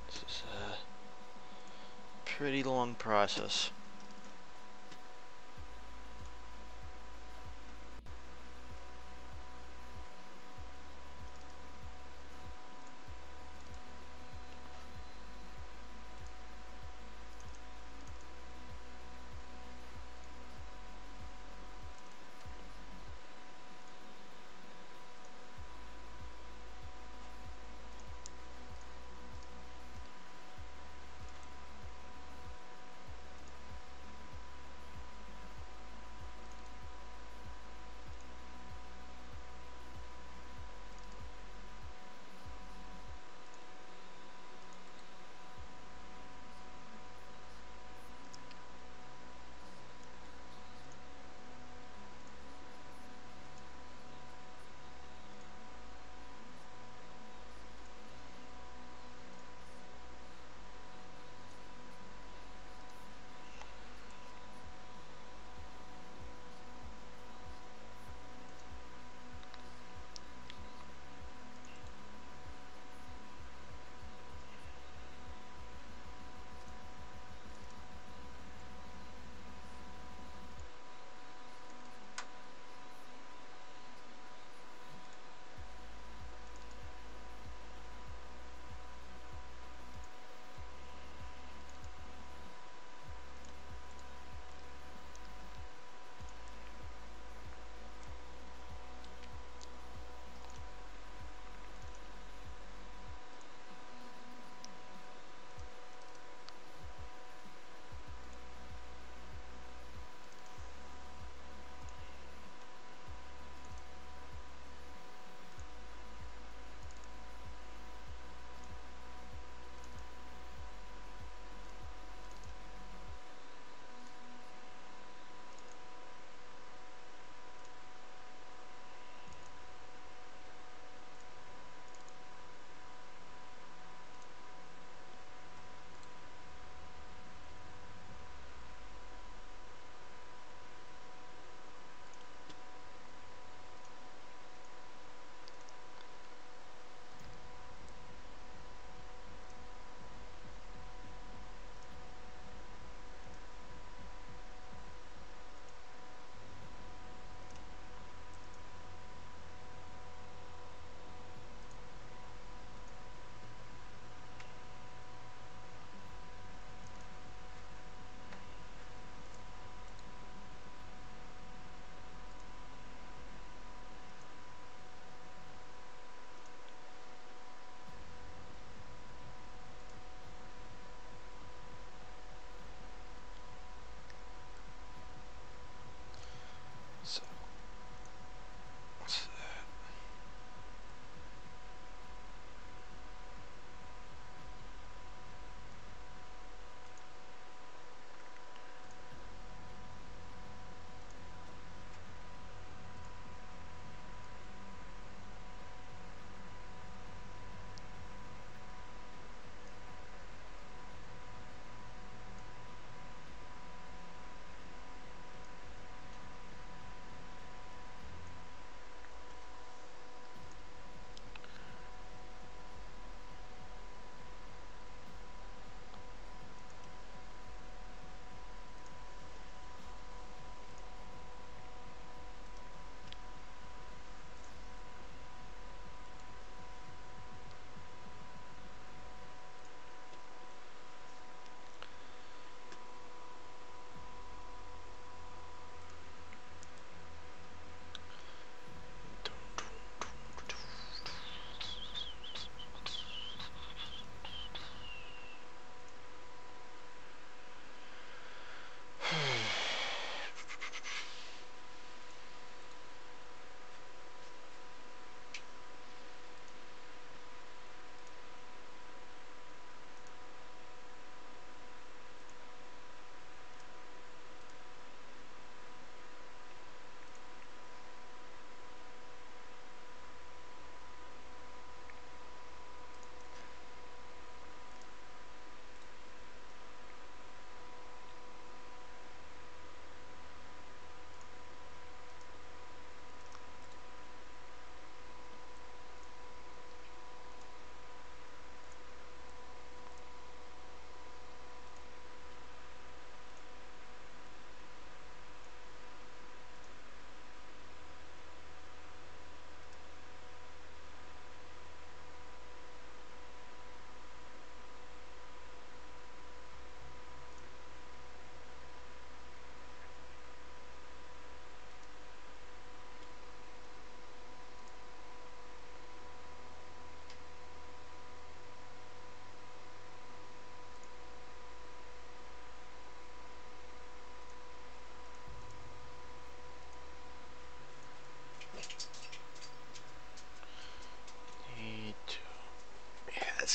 This is a pretty long process.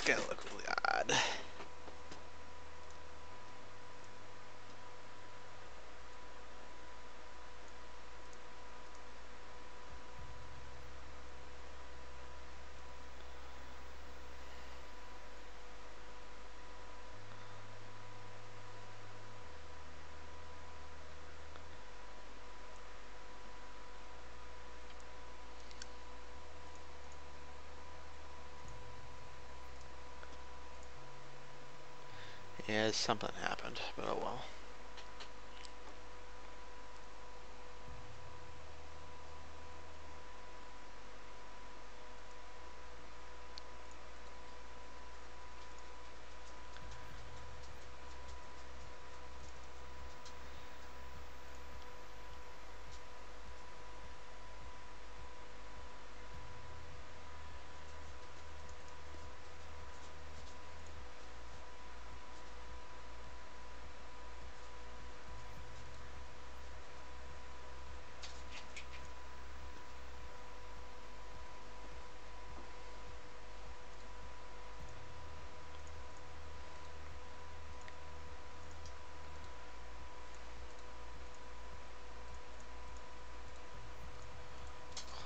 It's gonna look really odd. Yeah, something happened, but oh well.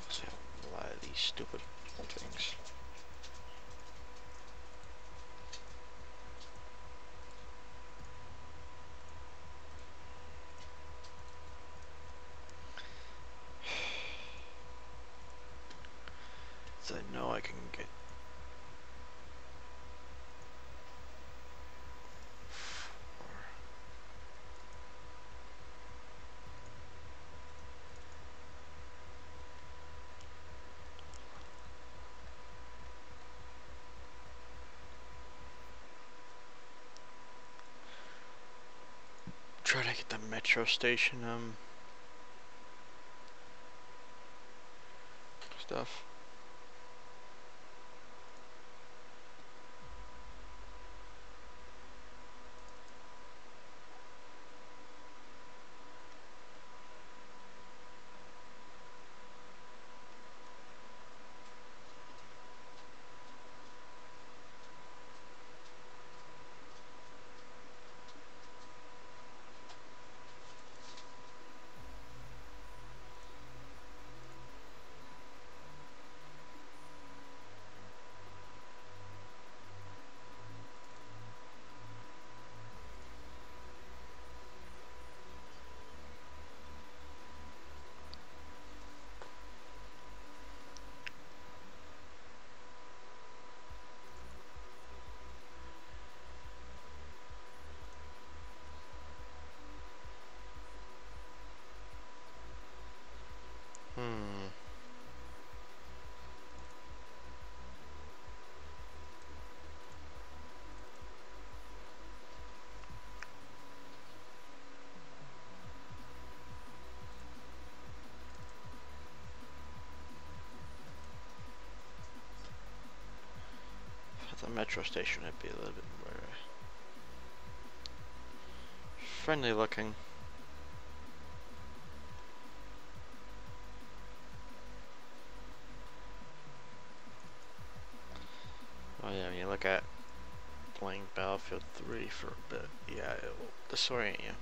So a lot of these stupid things. So I know I can get. Try to get the metro station stuff. At the metro station, it'd be a little bit more friendly looking. Oh yeah, when you look at playing Battlefield 3 for a bit, yeah, it will disorient you.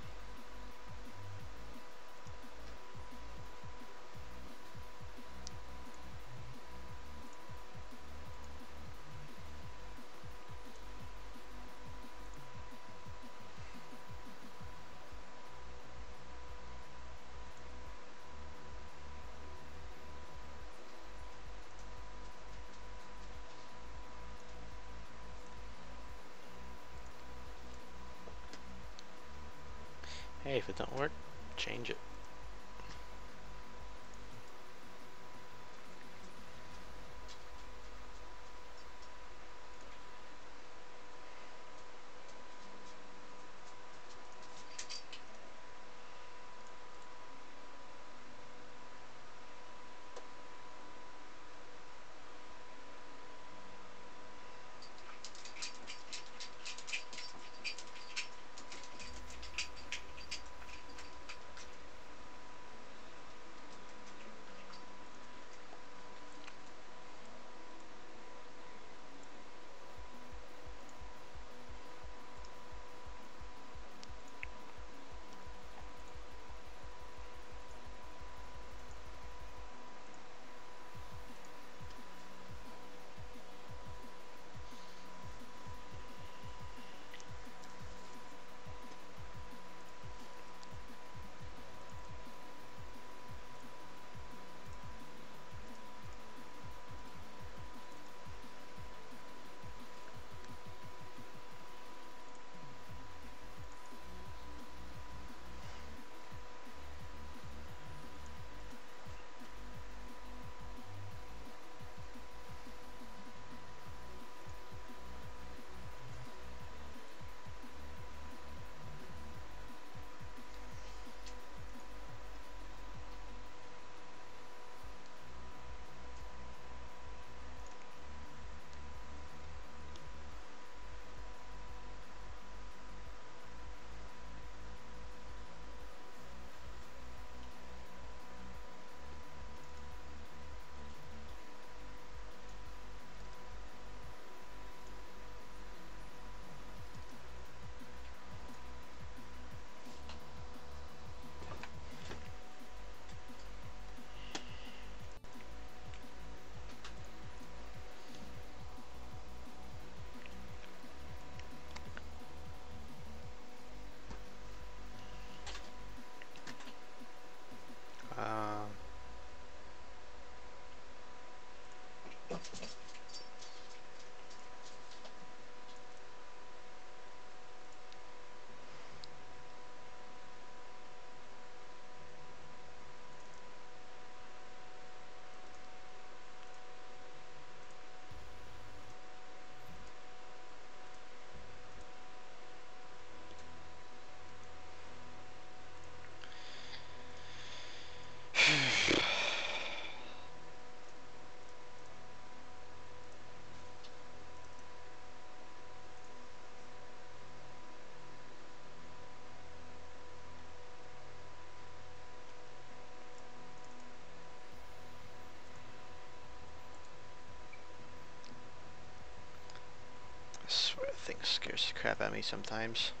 Hey, if it don't work, change it. at me sometimes.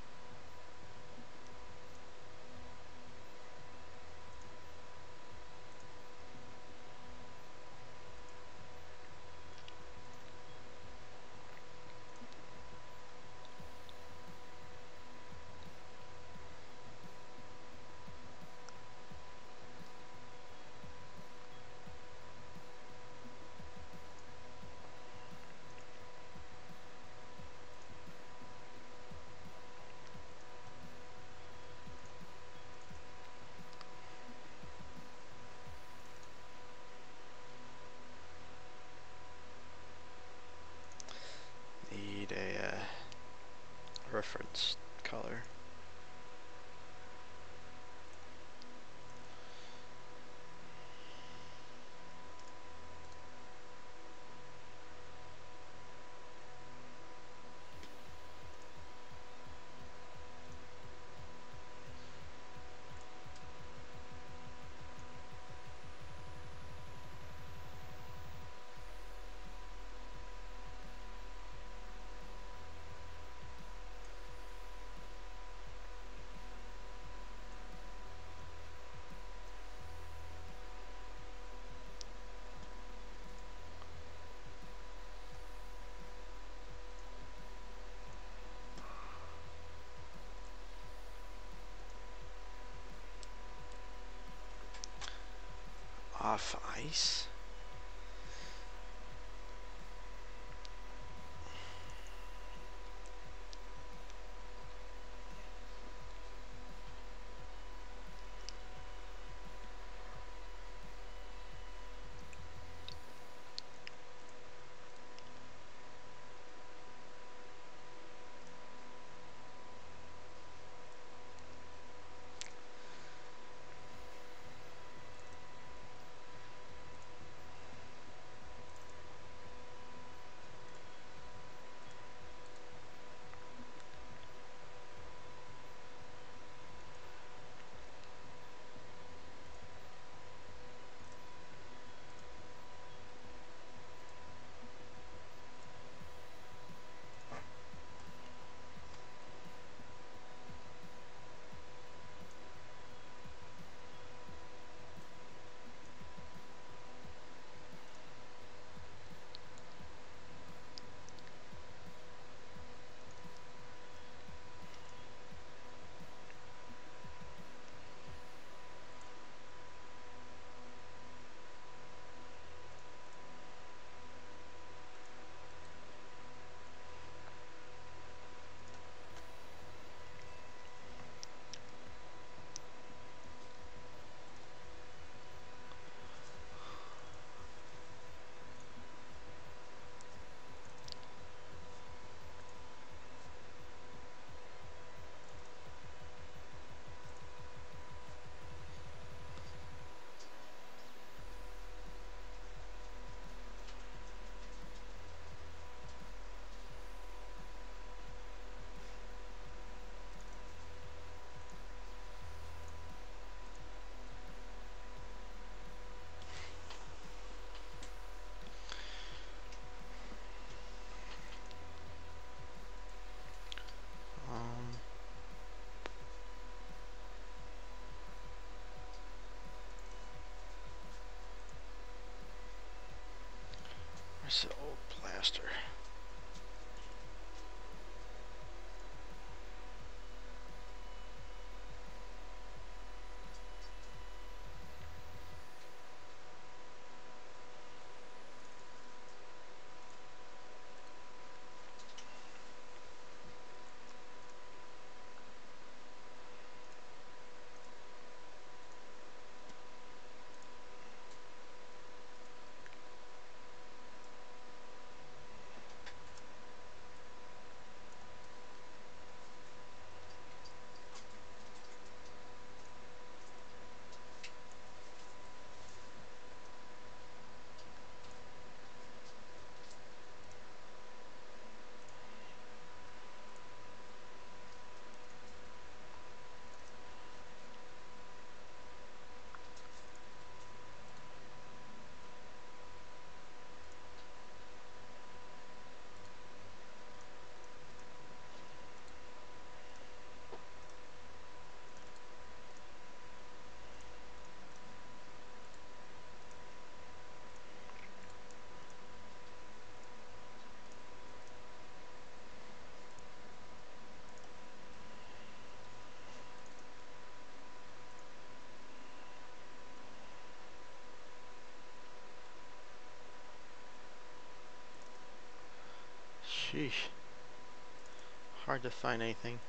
Need a reference color. Off ice. Where's the old plaster? hard to find anything.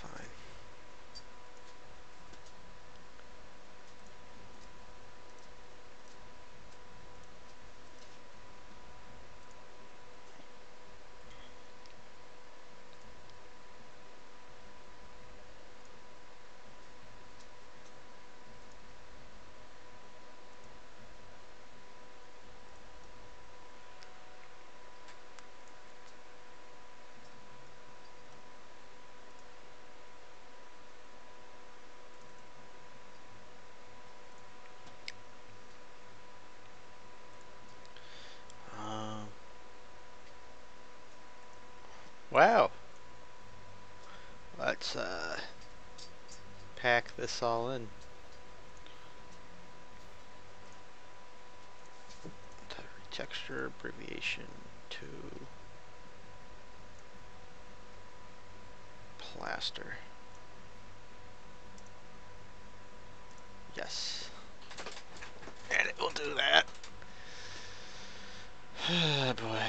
Fine. Wow. Let's pack this all in. Retexture abbreviation to plaster. Yes. And it will do that. Oh boy.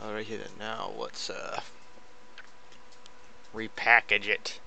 Alright, hit it now. Let's repackage it.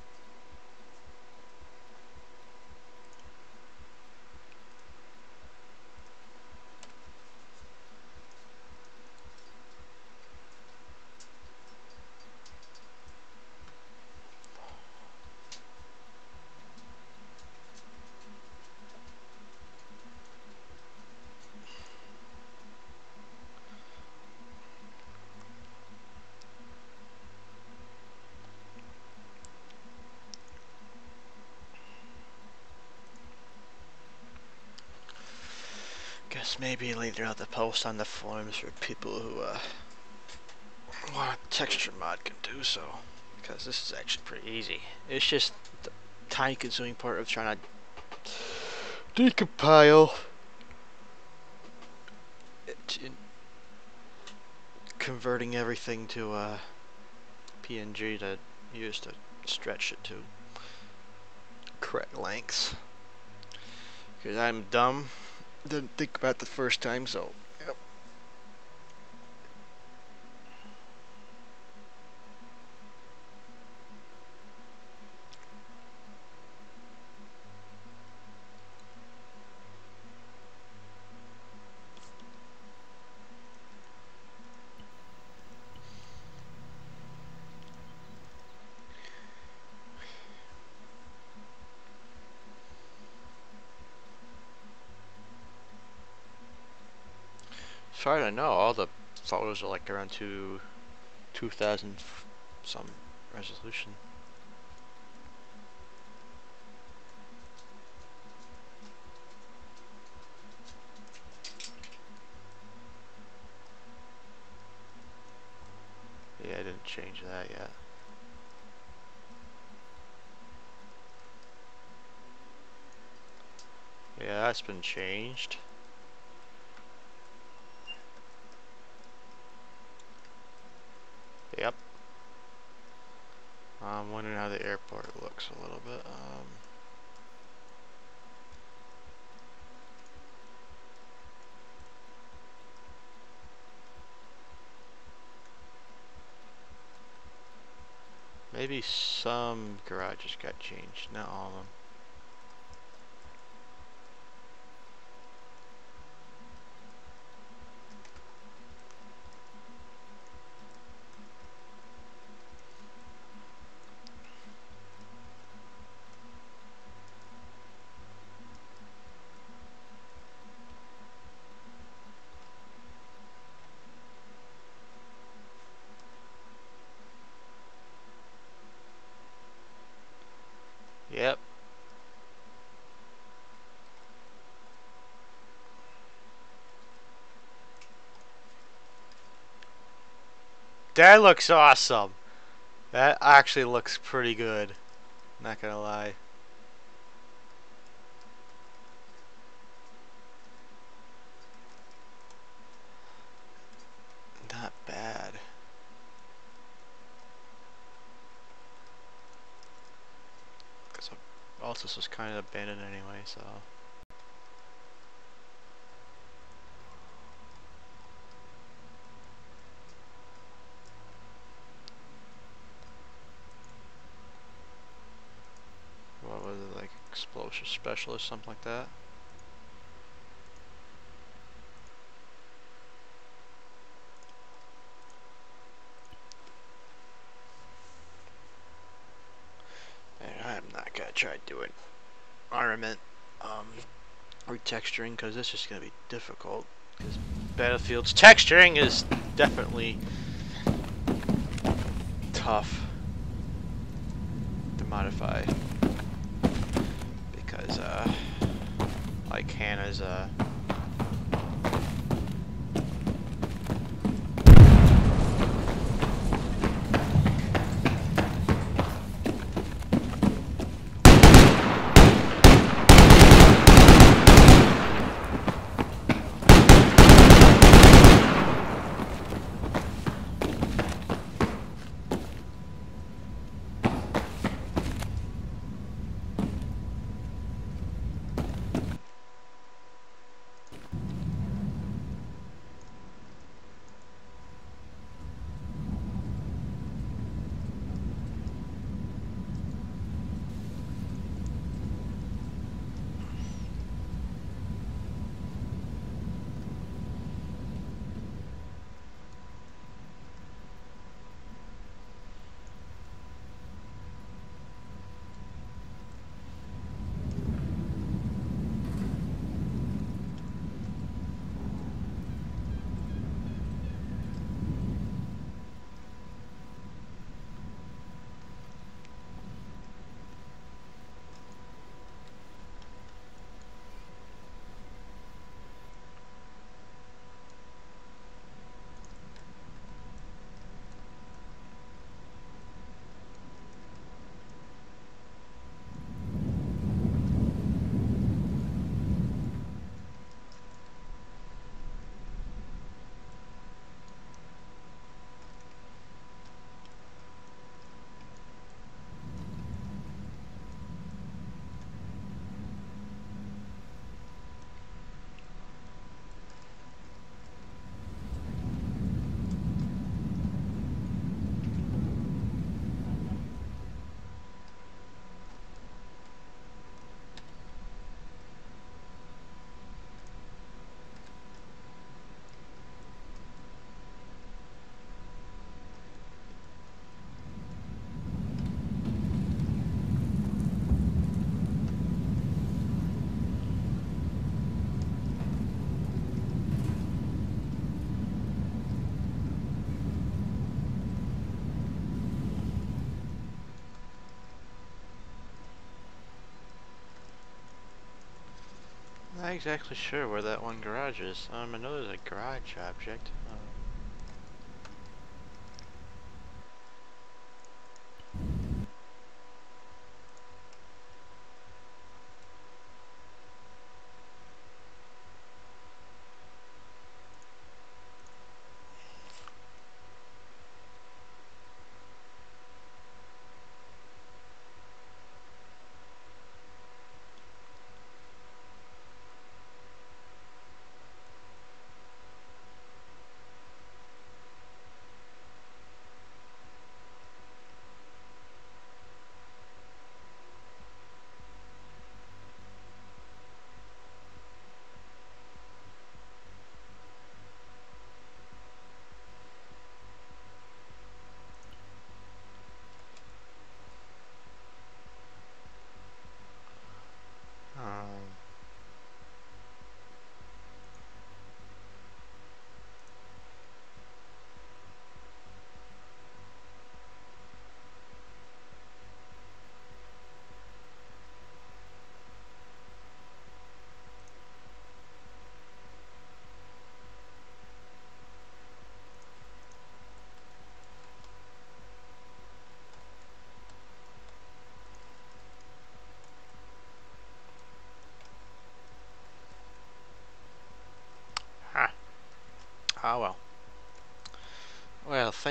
Guess maybe later I'll post on the forums for people who want a texture mod can do so, because this is actually pretty easy. It's just the time-consuming part of trying to decompile it, converting everything to PNG to use to stretch it to correct lengths. Because I'm dumb, didn't think about it the first time, so yep. As far as I know, all the photos are like around 2000 some resolution. Yeah, I didn't change that yet. Yeah, that's been changed. Yep. I'm wondering how the airport looks a little bit. least some garages got changed, not all of them. Yep. That looks awesome. That actually looks pretty good. Not gonna lie. Not bad. Because also this was kind of abandoned anyway, so. What was it, like explosion specialist, something like that? And I'm not gonna try doing armament retexturing because this is gonna be difficult. Because Battlefield's texturing is definitely tough to modify because like Hannah's not exactly sure where that one garage is. I know there's a garage object.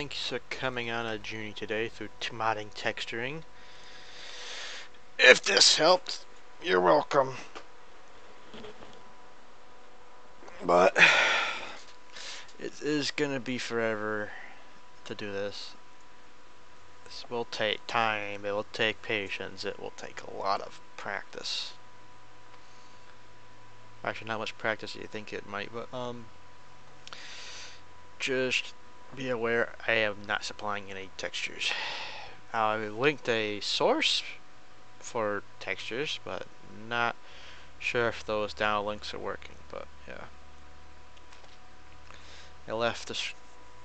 thanks for coming on a journey today through modding texturing. If this helped, you're welcome. But it is gonna be forever to do this. This will take time, it will take patience, it will take a lot of practice. Actually, not much practice you think it might, but just be aware I am not supplying any textures. I linked a source for textures, but not sure if those down links are working, but yeah. I left the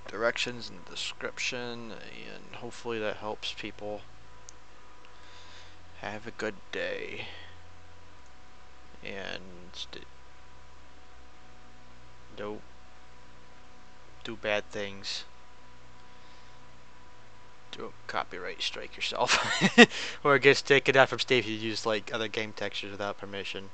directions in the description, and hopefully that helps people. Have a good day, and don't do bad things. Don't copyright strike yourself, or it gets taken out from Steam if you use like other game textures without permission.